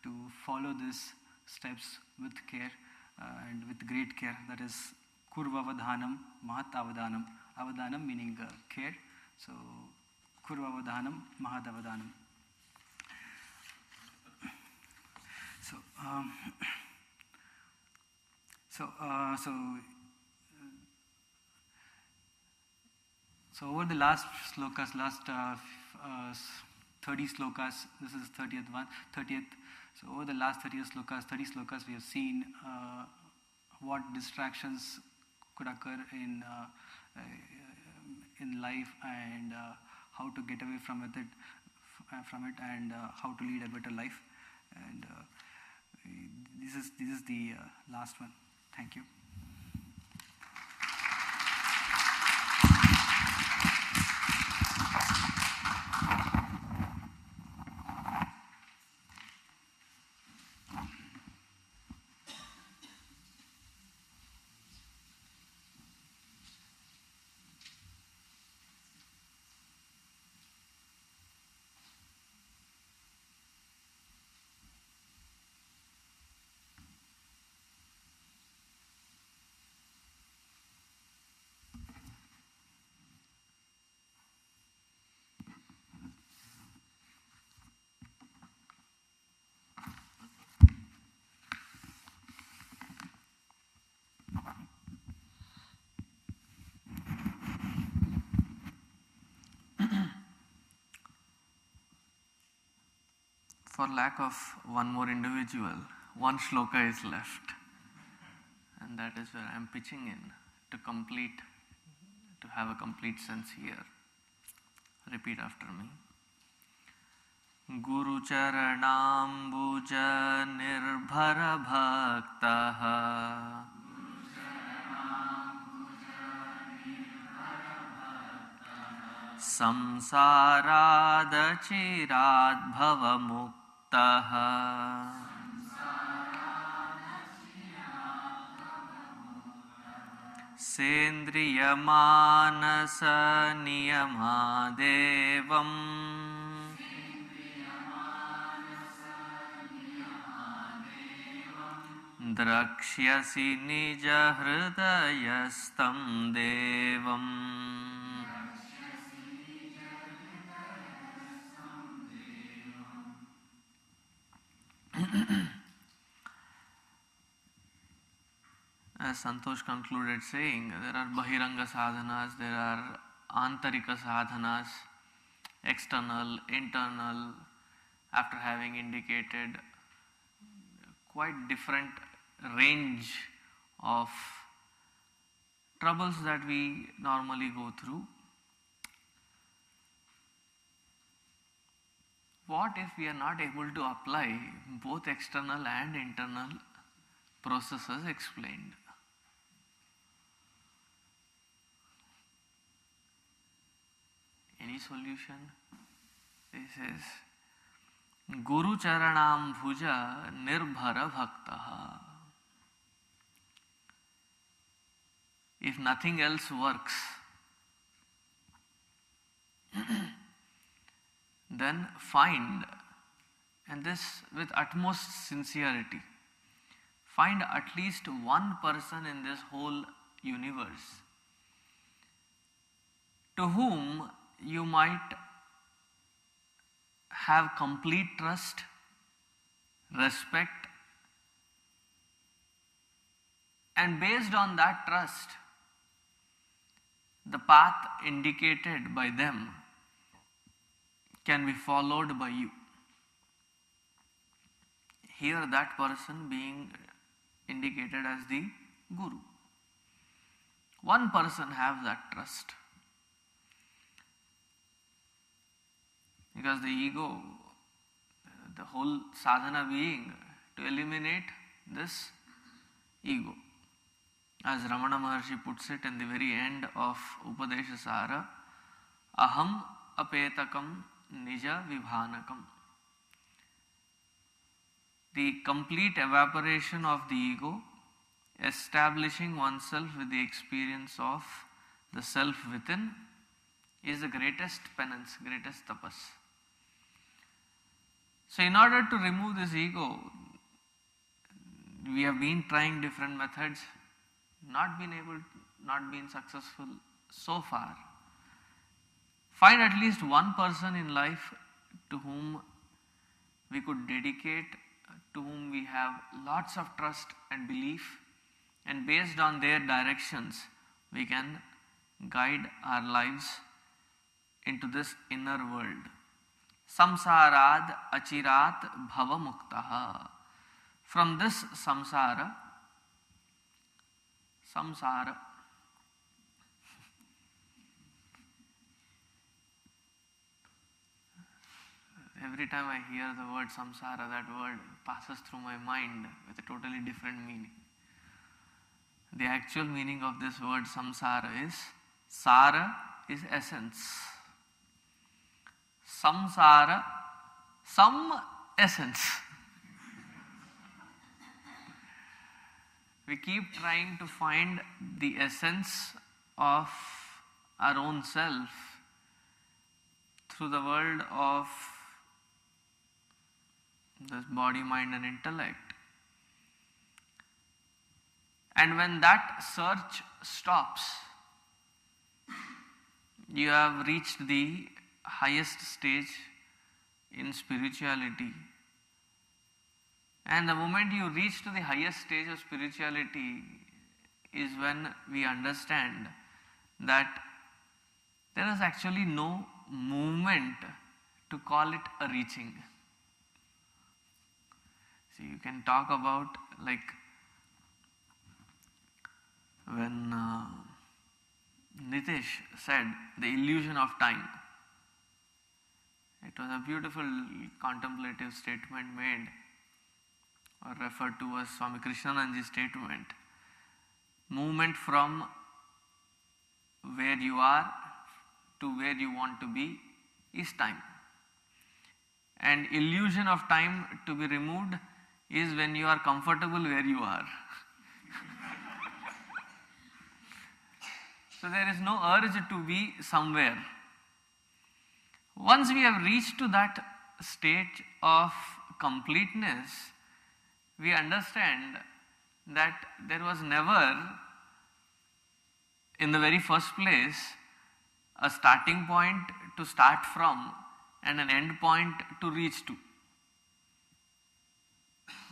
to follow these steps with care and with great care. That is kurvavadhanam, mahatavadhanam. Avadhanam meaning care. So kurvavadhanam, mahatavadhanam. So over the last slokas, 30 slokas, this is 30th. So over the last 30 slokas, we have seen what distractions could occur in life, and how to get away from it, and how to lead a better life. And this is the last one. Thank you. For lack of one more individual, one shloka is left, and that is where I am pitching in to have a complete sense here. Repeat after me. Guru charanambuja nirbhara bhaktaha samsarad chirad bhava muktaha sendriya manasa niyamadevam drakshyasi nija hridayastam devam. As Santosh concluded saying, there are Bahiranga sadhanas, there are Antarika sadhanas, external, internal, after having indicated quite different range of troubles that we normally go through. what if we are not able to apply both external and internal processes explained? Any solution? This is Guru Charanam Bhuja Nirbhara Bhaktaha. If nothing else works, then find, and this with utmost sincerity, find at least one person in this whole universe to whom you might have complete trust, respect, and based on that trust, the path indicated by them can be followed by you. Here that person being indicated as the Guru. One person has that trust. Because the ego, the whole sadhana being to eliminate this ego. As Ramana Maharshi puts it in the very end of Upadeshasara, aham apetakam nija vibhanakam. The complete evaporation of the ego, establishing oneself with the experience of the self within, is the greatest penance, greatest tapas. So in order to remove this ego, we have been trying different methods, not been successful so far. Find at least one person in life to whom we could dedicate, to whom we have lots of trust and belief, and based on their directions, we can guide our lives into this inner world. Samsarad achirat bhava muktaha. From this samsara, every time I hear the word samsara, that word passes through my mind with a totally different meaning. The actual meaning of this word samsara is, sara is essence. Samsara, some essence. We keep trying to find the essence of our own self through the world of this body, mind and intellect. And when that search stops, you have reached the highest stage in spirituality. And the moment you reach to the highest stage of spirituality is when we understand that there is actually no movement to call it a reaching. So you can talk about like when Nitish said the illusion of time. It was a beautiful contemplative statement made or referred to as Swami Krishnananda's statement. Movement from where you are to where you want to be is time. And illusion of time to be removed is when you are comfortable where you are. So there is no urge to be somewhere. Once we have reached to that state of completeness, we understand that there was never, in the very first place, a starting point to start from and an end point to reach to.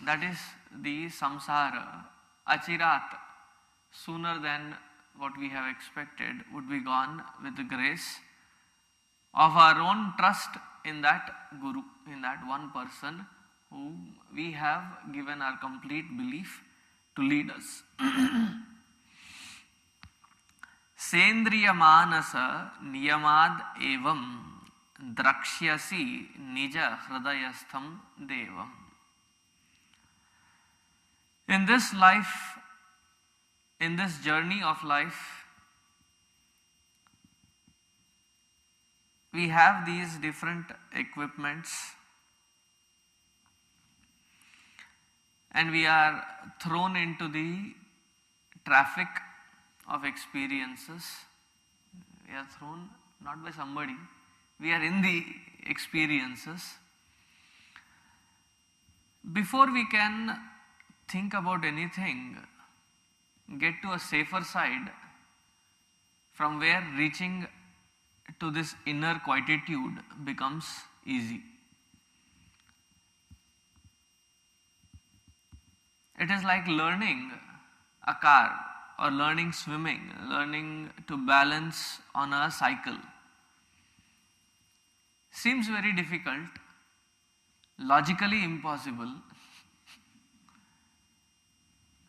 That is the samsara, achirat, sooner than what we have expected, would be gone with the grace of our own trust in that Guru, in that one person whom we have given our complete belief to lead us. Sendriya manasa niyamad evam drakshyasi nija hridayastham devam. In this life, in this journey of life, we have these different equipments and we are thrown into the traffic of experiences. We are thrown not by somebody, we are in the experiences. Before we can think about anything, get to a safer side, from where reaching to this inner quietude becomes easy. It is like learning a car or learning swimming, learning to balance on a cycle. Seems very difficult, logically impossible.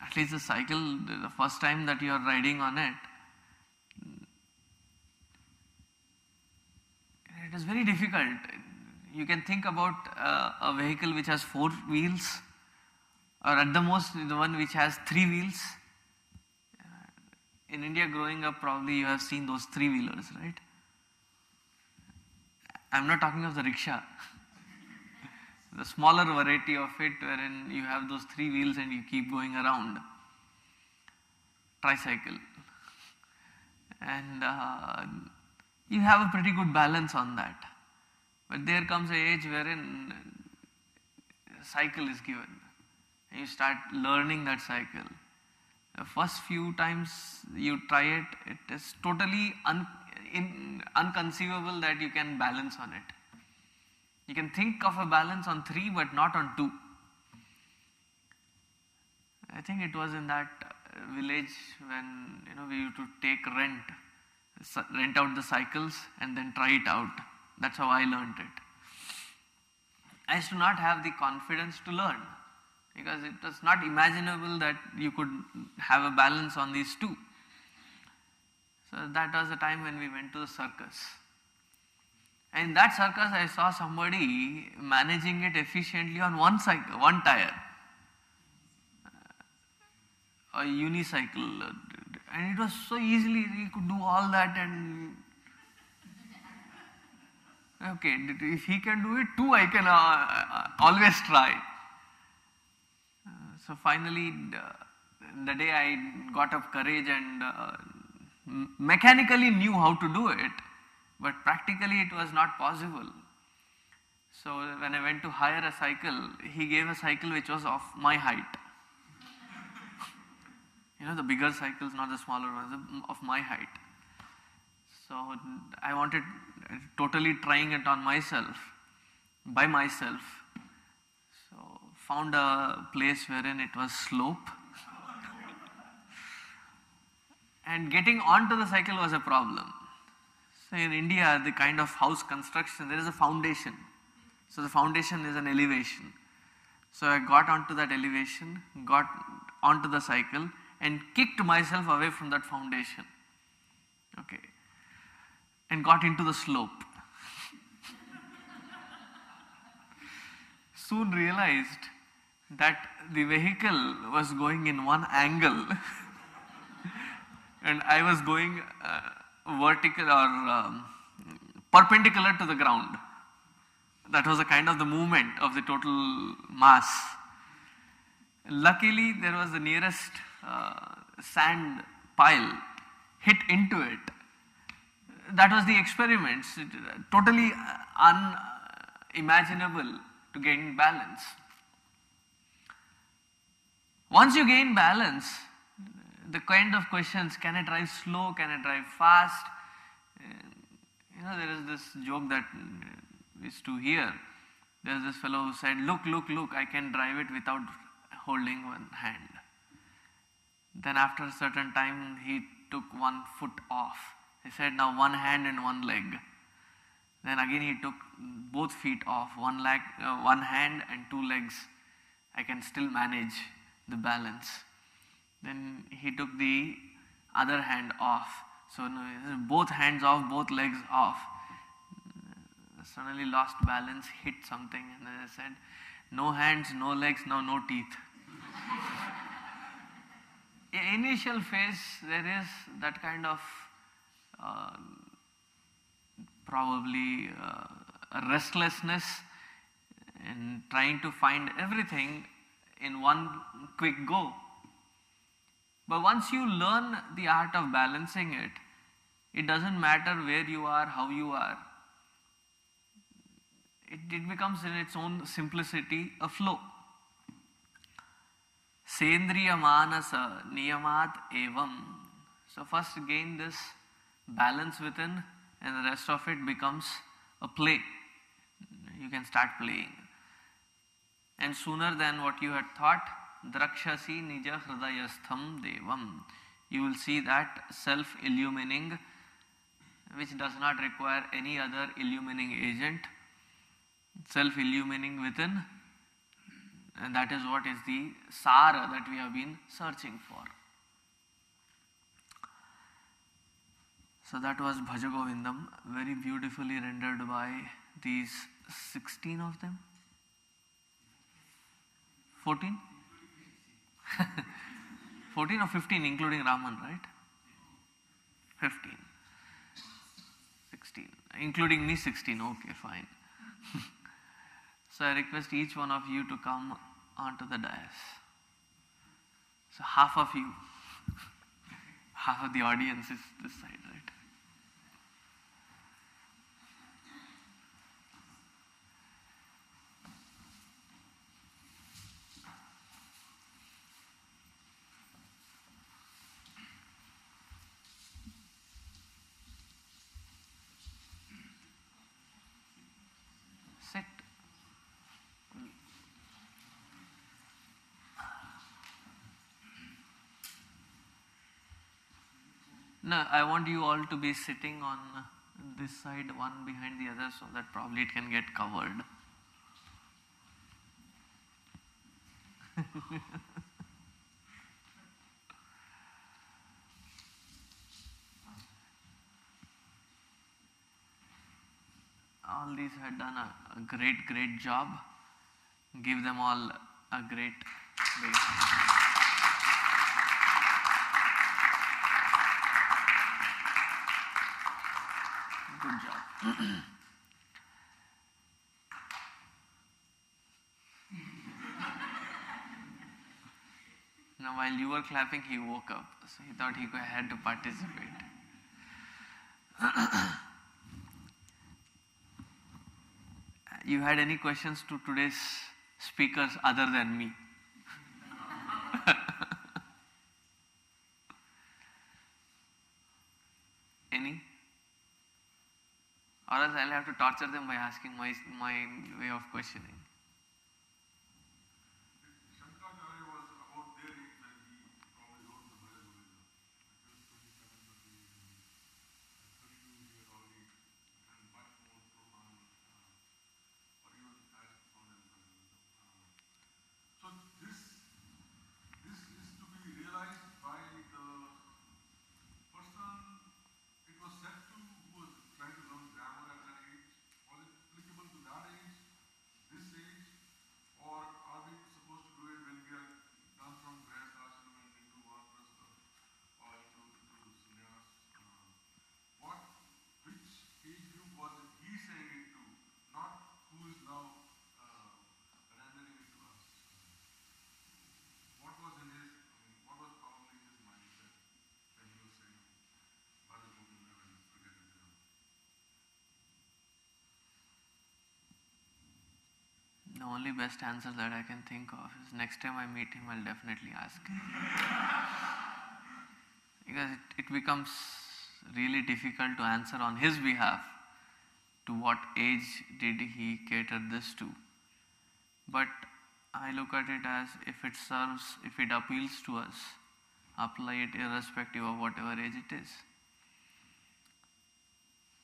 At least the cycle, the first time that you are riding on it, it is very difficult. You can think about a vehicle which has 4 wheels, or at the most the one which has 3 wheels. In India growing up, probably you have seen those 3-wheelers, right? I am not talking of the rickshaw. The smaller variety of it wherein you have those 3 wheels and you keep going around. Tricycle. And you have a pretty good balance on that. But there comes an age wherein cycle is given. And you start learning that cycle. The first few times you try it, it is totally unconceivable that you can balance on it. You can think of a balance on 3 but not on 2. I think it was in that village when we used to take rent out the cycles and then try it out. That's how I learned it. I used to not have the confidence to learn because it was not imaginable that you could have a balance on these 2. So that was the time when we went to the circus. And in that circus I saw somebody managing it efficiently on one tire, a unicycle, and it was so easily he could do all that. And okay, if he can do it too, I can always try. So finally, the day I got up courage and mechanically knew how to do it, but practically it was not possible. So when I went to hire a cycle, he gave a cycle which was of my height. The bigger cycles, not the smaller ones, of my height. So I wanted totally trying it on myself, by myself. So found a place wherein it was slope. And getting onto the cycle was a problem. So in India, the kind of house construction, there is a foundation. So the foundation is an elevation. So I got onto that elevation, got onto the cycle and kicked myself away from that foundation. Okay. And got into the slope. Soon realized that the vehicle was going in one angle and I was going vertical or perpendicular to the ground. That was a kind of the movement of the total mass. Luckily, there was the nearest sand pile hit into it. That was the experiment. Totally unimaginable to gain balance. Once you gain balance, the kind of questions, can I drive slow, can I drive fast? There is this joke that we used to hear. There's this fellow who said, look, I can drive it without holding one hand. Then after a certain time, he took one foot off. He said, now one hand and one leg. Then again he took both feet off, one hand and 2 legs. I can still manage the balance. Then he took the other hand off. So both hands off, both legs off. suddenly lost balance, hit something, and then I said, no hands, no legs, now no teeth. Initial phase, there is that kind of probably a restlessness in trying to find everything in one quick go. But once you learn the art of balancing it, it doesn't matter where you are, how you are. It becomes in its own simplicity a flow. Sendriya manasa niyamat evam. So first gain this balance within, and the rest of it becomes a play. You can start playing. And sooner than what you had thought, drakshasi nija hridayastham devam. You will see that self-illumining, which does not require any other illumining agent, self-illumining within, and that is what is the sara that we have been searching for. So that was Bhaja Govindam, very beautifully rendered by these 16 of them. 14? 14 or 15 including Raman, right? 15. 16. Including me 16, okay, fine. So I request each one of you to come onto the dais. So half of you, half of the audience is this side, right? Sit. No, I want you all to be sitting on this side, one behind the other, so that probably it can get covered. All these had done a great job. Give them all a great big. Good job. Now while you were clapping, he woke up, so he thought he had to participate. You had any questions to today's speakers other than me? Any? Or else I'll have to torture them by asking my way of questioning. Shankaracharya was about their age when he probably wrote the Bhaja Govindam. He was 27, 32 years already, and much more profound, or even as profound as Bhaja Govindam. So this is to be realized by the person it was said to, who was trying to learn grammar at that age. Was it applicable to that age, this age, or are we supposed to do it when we are done from Grihastha ashram and into Vanaprastha or into sannyas? Which age group was it he saying it to, not who is now rendering it to us? What was what was probably his mindset when he was saying Bhaja Govindam and forget it now? The only best answer that I can think of is next time I meet him, I'll definitely ask him. Because it becomes really difficult to answer on his behalf to what age did he cater this to. But I look at it as if it serves, if it appeals to us, apply it irrespective of whatever age it is.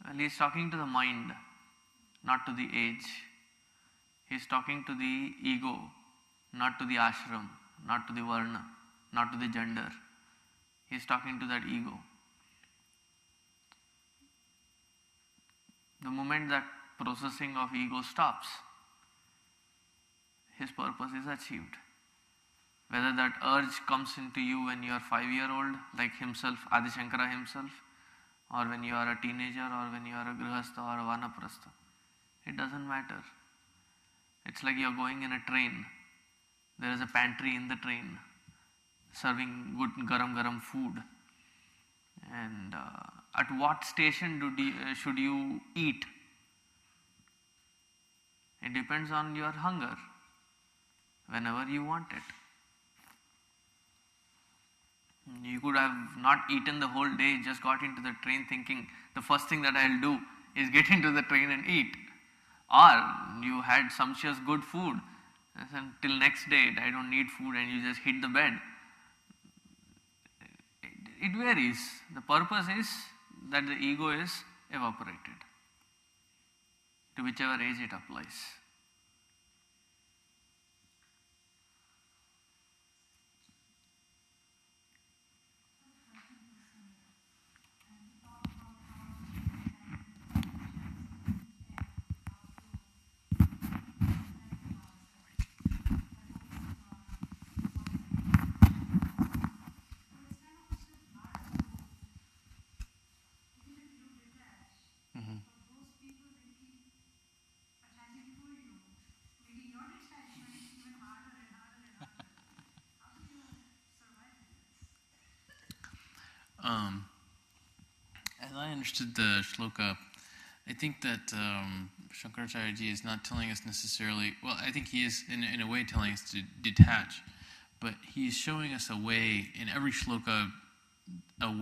Well, he's talking to the mind, not to the age. He's talking to the ego, not to the ashram, not to the varna, not to the gender. He's talking to that ego. The moment that processing of ego stops. His purpose is achieved. Whether that urge comes into you when you are 5-year-old, like himself, Adi Shankara himself, or when you are a teenager, or when you are a grihastha or a vanaprastha, it doesn't matter. It's like you are going in a train. There is a pantry in the train serving good garam food. And at what station should you eat? It depends on your hunger, whenever you want it. You could have not eaten the whole day, just got into the train thinking the first thing that I'll do is get into the train and eat. Or you had sumptuous good food, and till next day I don't need food, and you just hit the bed. It varies. The purpose is that the ego is evaporated, to whichever age it applies. As I understood the shloka, I think that Shankaracharya ji is not telling us necessarily, well, I think he is in a way telling us to detach, but he is showing us a way, in every shloka, a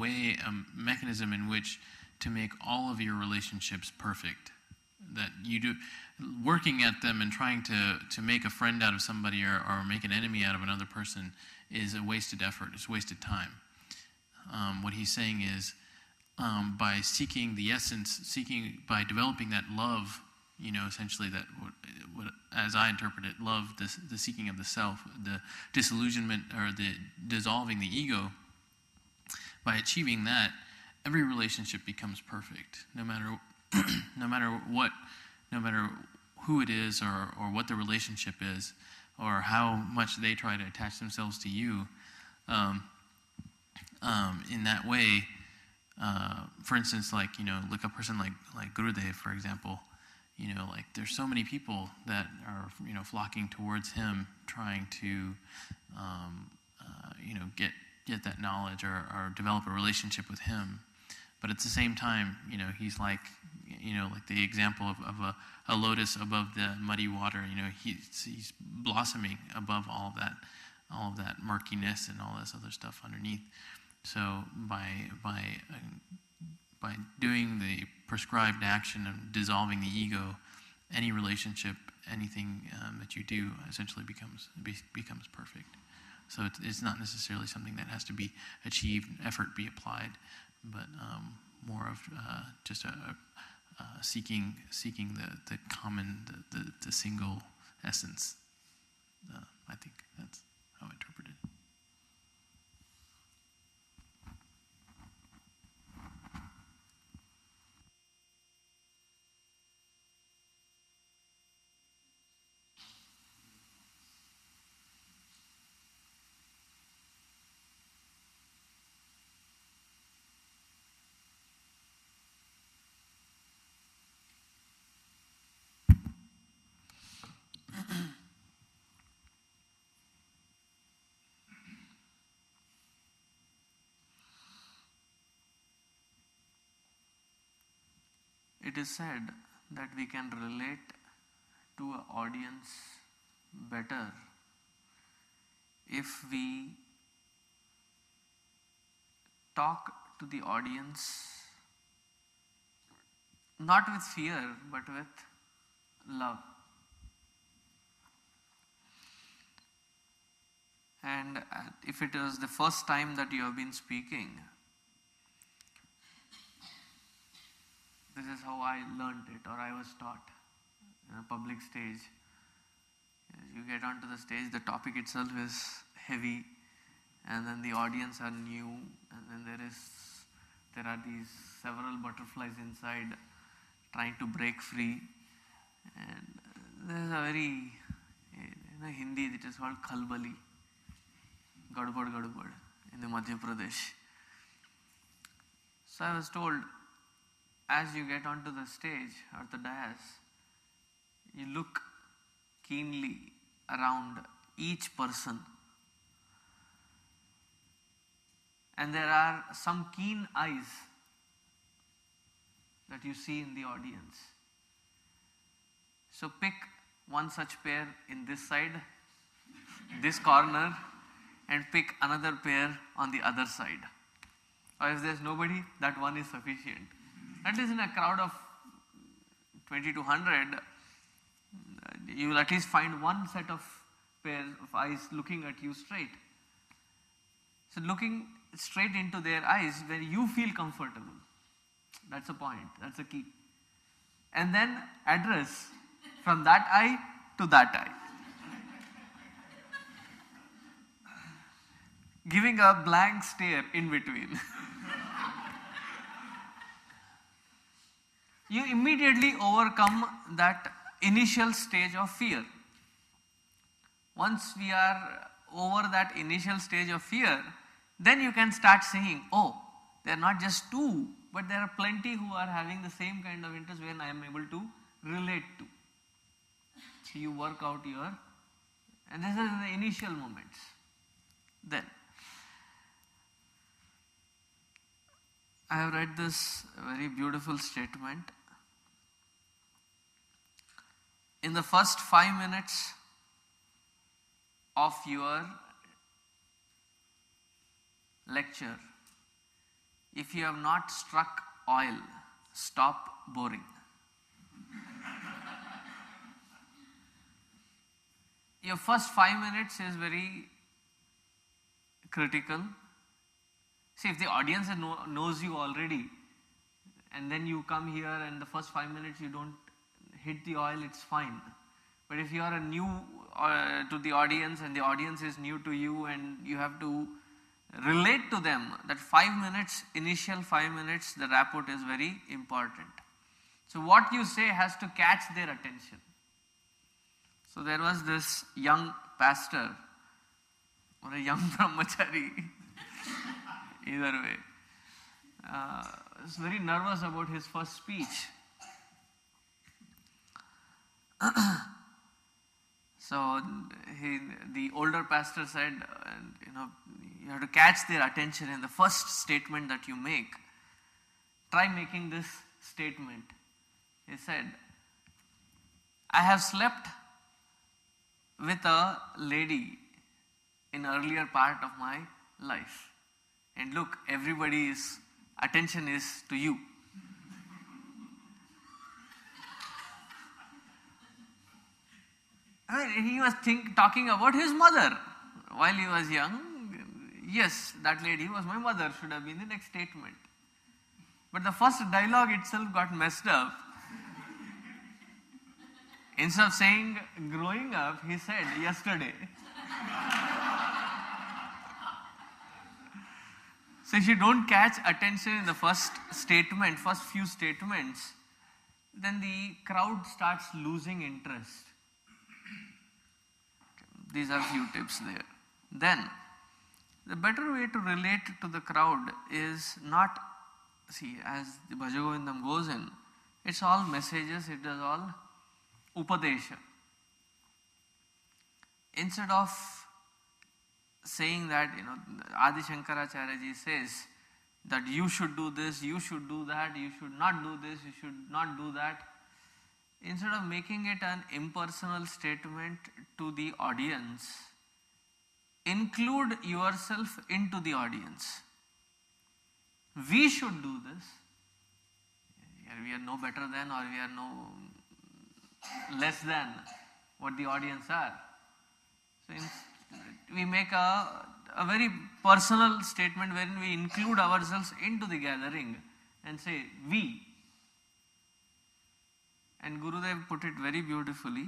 mechanism in which to make all of your relationships perfect. That you do, working at them and trying to make a friend out of somebody or make an enemy out of another person is a wasted effort, it's wasted time. What he's saying is, by seeking the essence, by developing that love, essentially that, what, as I interpret it, love, the seeking of the self, the disillusionment or the dissolving the ego, by achieving that, every relationship becomes perfect, no matter who it is or what the relationship is, or how much they try to attach themselves to you. In that way, for instance, like a person like Gurudev, for example, like there's so many people that are flocking towards him, trying to get that knowledge or develop a relationship with him. But at the same time, he's like the example of a lotus above the muddy water. He's blossoming above all of that murkiness and all this other stuff underneath. So by doing the prescribed action of dissolving the ego, any relationship, anything that you do essentially becomes perfect. So it's not necessarily something that has to be achieved, effort be applied, but more of just seeking the common, the single essence. I think that's how I interpret it. It is said that we can relate to an audience better if we talk to the audience not with fear but with love. And if it is the first time that you have been speaking, this is how I learned it, or I was taught in a public stage. You get onto the stage, the topic itself is heavy, and then the audience are new, and then there are these several butterflies inside trying to break free, And there is a very, in Hindi it is called Khalbali, Gadbad Gadbad in the Madhya Pradesh. So I was told, as you get onto the stage or the dais, you look keenly around each person. And there are some keen eyes that you see in the audience. So pick one such pair in this side, this corner, and pick another pair on the other side. Or if there's nobody, that one is sufficient. At least in a crowd of 20 to 100, you will at least find one set of pair of eyes looking at you straight. So looking straight into their eyes where you feel comfortable. That's the point, that's the key. And then address from that eye to that eye. Giving a blank stare in between. You immediately overcome that initial stage of fear. Once we are over that initial stage of fear, then you can start saying, oh, there are not just two, but there are plenty who are having the same kind of interest when I am able to relate to. So you work out your, and this is the initial moments. Then, I have read this very beautiful statement. In the first 5 minutes of your lecture, if you have not struck oil, stop boring. Your first 5 minutes is very critical. See, if the audience knows you already, and then you come here and the first 5 minutes you don't hit the oil, it's fine. But if you are a new to the audience and the audience is new to you and you have to relate to them, that 5 minutes, initial 5 minutes, the rapport is very important. So what you say has to catch their attention. So there was this young pastor or a young brahmachari, either way, was very nervous about his first speech. So the older pastor said, you have to catch their attention in the first statement that you make. Try making this statement. He said, I have slept with a lady in earlier part of my life. And look, everybody's attention is to you. I mean, he was talking about his mother while he was young. Yes, that lady was my mother, should have been the next statement. But the first dialogue itself got messed up. Instead of saying growing up, he said yesterday. So if you don't catch attention in the first statement, first few statements, then the crowd starts losing interest. These are few tips there. Then, the better way to relate to the crowd is not, see, as the Bhaja Govindam goes in, it's all messages, it is all upadesha. Instead of saying that, Adi Shankaracharya ji says that you should do this, you should do that, you should not do this, you should not do that. Instead of making it an impersonal statement to the audience, include yourself into the audience. We should do this. We are no better than or we are no less than what the audience are. So we make a very personal statement wherein we include ourselves into the gathering and say, we. And Gurudev put it very beautifully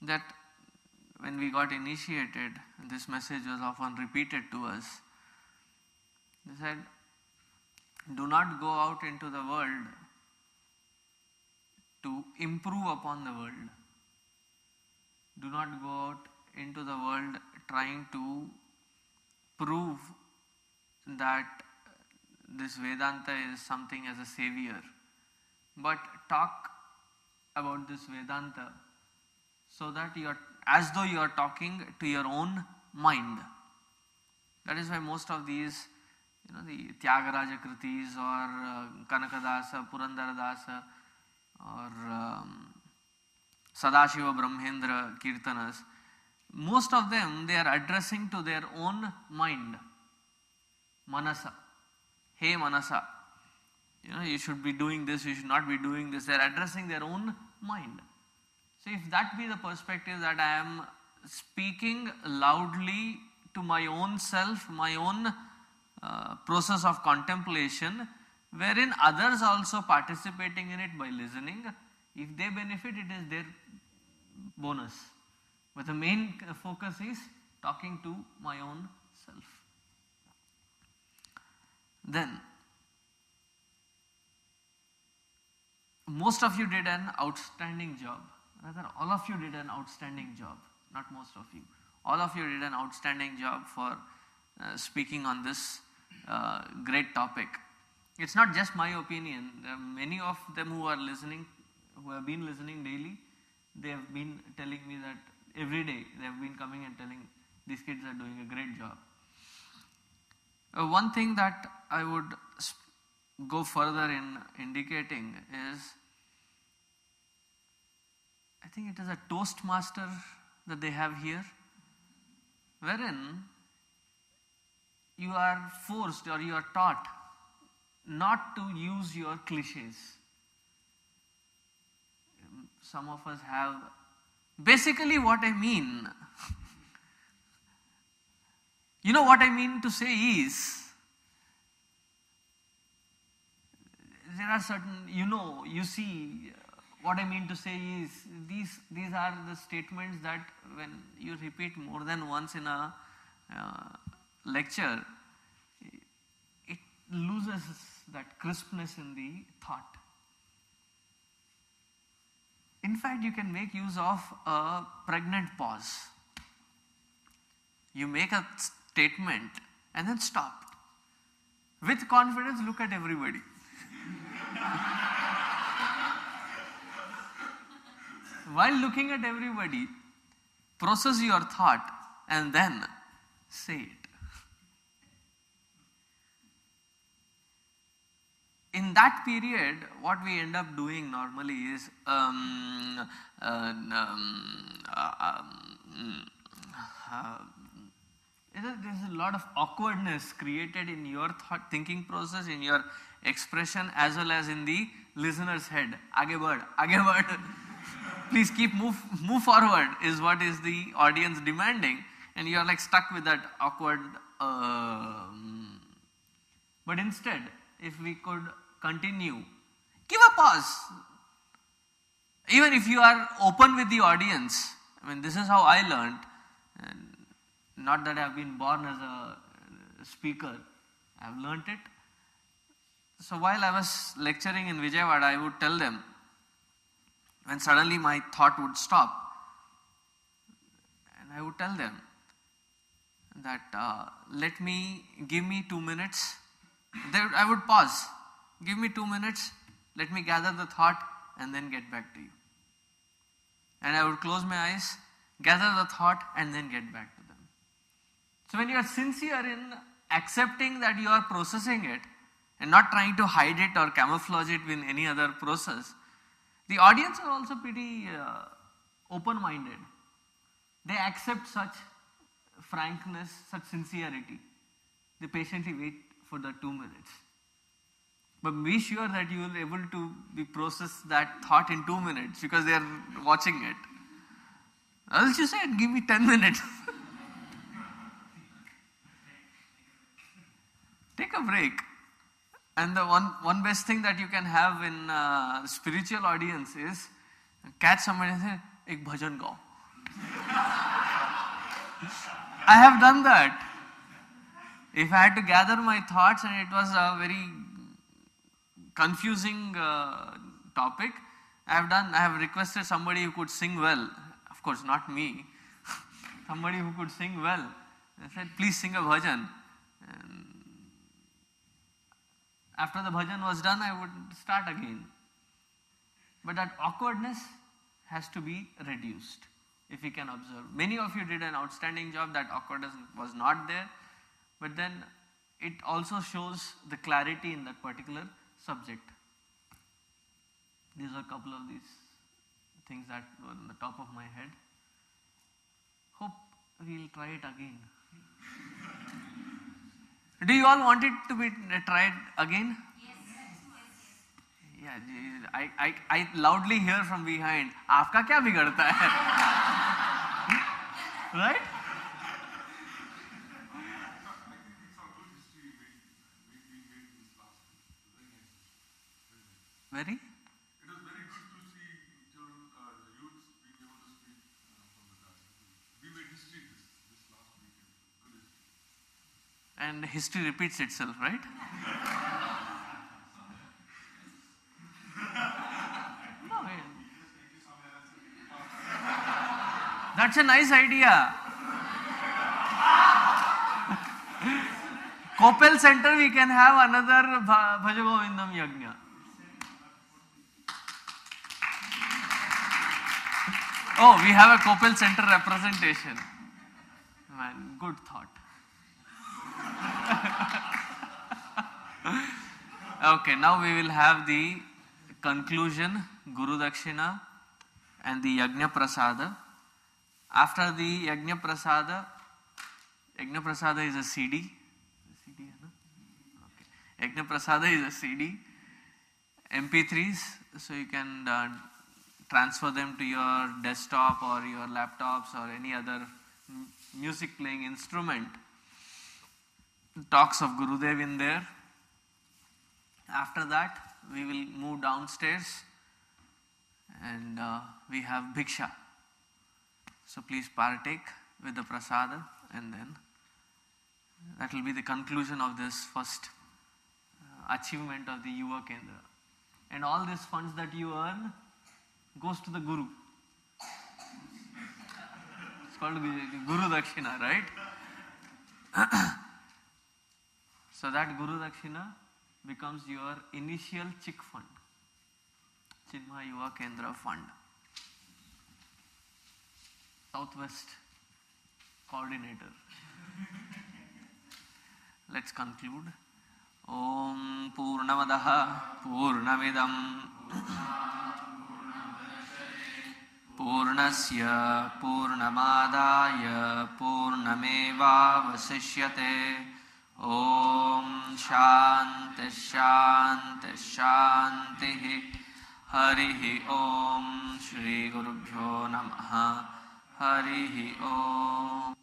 that when we got initiated, this message was often repeated to us. They said, do not go out into the world to improve upon the world. Do not go out into the world trying to prove that this Vedanta is something as a savior, but talk about this Vedanta so that you are, as though you are talking to your own mind. That is why most of these, the Tyagaraja Kritis or Kanakadasa, Purandaradasa or Sadashiva Brahmendra Kirtanas, most of them they are addressing to their own mind. Manasa. Hey Manasa, you should be doing this, you should not be doing this. They are addressing their own mind. So if that be the perspective, that I am speaking loudly to my own self, my own process of contemplation, wherein others also participating in it by listening, if they benefit, it is their bonus. But the main focus is talking to my own self. Then, most of you did an outstanding job. Rather, all of you did an outstanding job. Not most of you. All of you did an outstanding job for speaking on this great topic. It's not just my opinion. There are many of them who are listening, who have been listening daily. They have been telling me that every day they have been coming and telling these kids are doing a great job. One thing that I would go further in indicating is, I think it is a Toastmaster that they have here, wherein you are forced or you are taught not to use your cliches. Some of us have, basically what I mean, what I mean to say is, there are certain, you see, what I mean to say is, these are the statements that when you repeat more than once in a lecture, it loses that crispness in the thought. In fact, you can make use of a pregnant pause. You make a statement and then stop. With confidence, look at everybody. While looking at everybody, process your thought and then say it. In that period, what we end up doing normally is there's a lot of awkwardness created in your thinking process, in your expression, as well as in the listener's head. Aage बढ़. Please move forward is what is the audience demanding, and you are like stuck with that awkward. But instead, if we could continue, give a pause. Even if you are open with the audience, this is how I learned. And not that I have been born as a speaker, I have learnt it. So while I was lecturing in Vijayawada, I would tell them, when suddenly my thought would stop, and I would tell them that give me 2 minutes. I would pause. Give me 2 minutes, let me gather the thought and then get back to you. And I would close my eyes, gather the thought and then get back to them. So when you are sincere in accepting that you are processing it and not trying to hide it or camouflage it with any other process, the audience are also pretty open-minded. They accept such frankness, such sincerity. They patiently wait for the 2 minutes. But be sure that you will be able to process that thought in 2 minutes because they are watching it. Else you said, give me 10 minutes. Take a break. And the one best thing that you can have in spiritual audience is catch somebody and say, ek bhajan gao. I have done that. If I had to gather my thoughts and it was a very confusing topic, I have requested somebody who could sing well, of course not me, somebody who could sing well. I said, please sing a bhajan. And after the bhajan was done, I would start again. But that awkwardness has to be reduced, if you can observe. Many of you did an outstanding job, that awkwardness was not there, but then it also shows the clarity in that particular subject. These are a couple of these things that were on the top of my head. Hope we'll try it again. Do you all want it to be tried again? Yeah, I loudly hear from behind, "Aapka kya bigadta hai?" Right? Very? It was very good to see children, the youth being able to speak from the dais. We made history this last weekend. Good history. And history repeats itself, right? No, that's a nice idea. Kopel Center, we can have another Bhaja Govindam Yajna. Oh, we have a Kopel Center representation. Man, good thought. Okay, now we will have the conclusion, Guru Dakshina and the Yajna Prasada. After the Yajna Prasada is a CD. Okay. Yajna Prasada is a CD, MP3s, so you can transfer them to your desktop or your laptops or any other music playing instrument. Talks of Gurudev in there. After that, we will move downstairs and we have Bhiksha. So please partake with the prasada, and then that will be the conclusion of this first achievement of the Yuva Kendra. And all these funds that you earn goes to the Guru. It's called Guru Dakshina, right? So that Guru Dakshina becomes your initial CHYK fund, Chinmaya Yuva Kendra fund. Southwest coordinator. Let's conclude. Om Purnamadaha Purnamidam Purnasya Purnamadaya Purnameva Vasishyate. Om Shanti Shanti Shanti. Harihi Om Shri Gurubhyo Namaha. Harihi Om.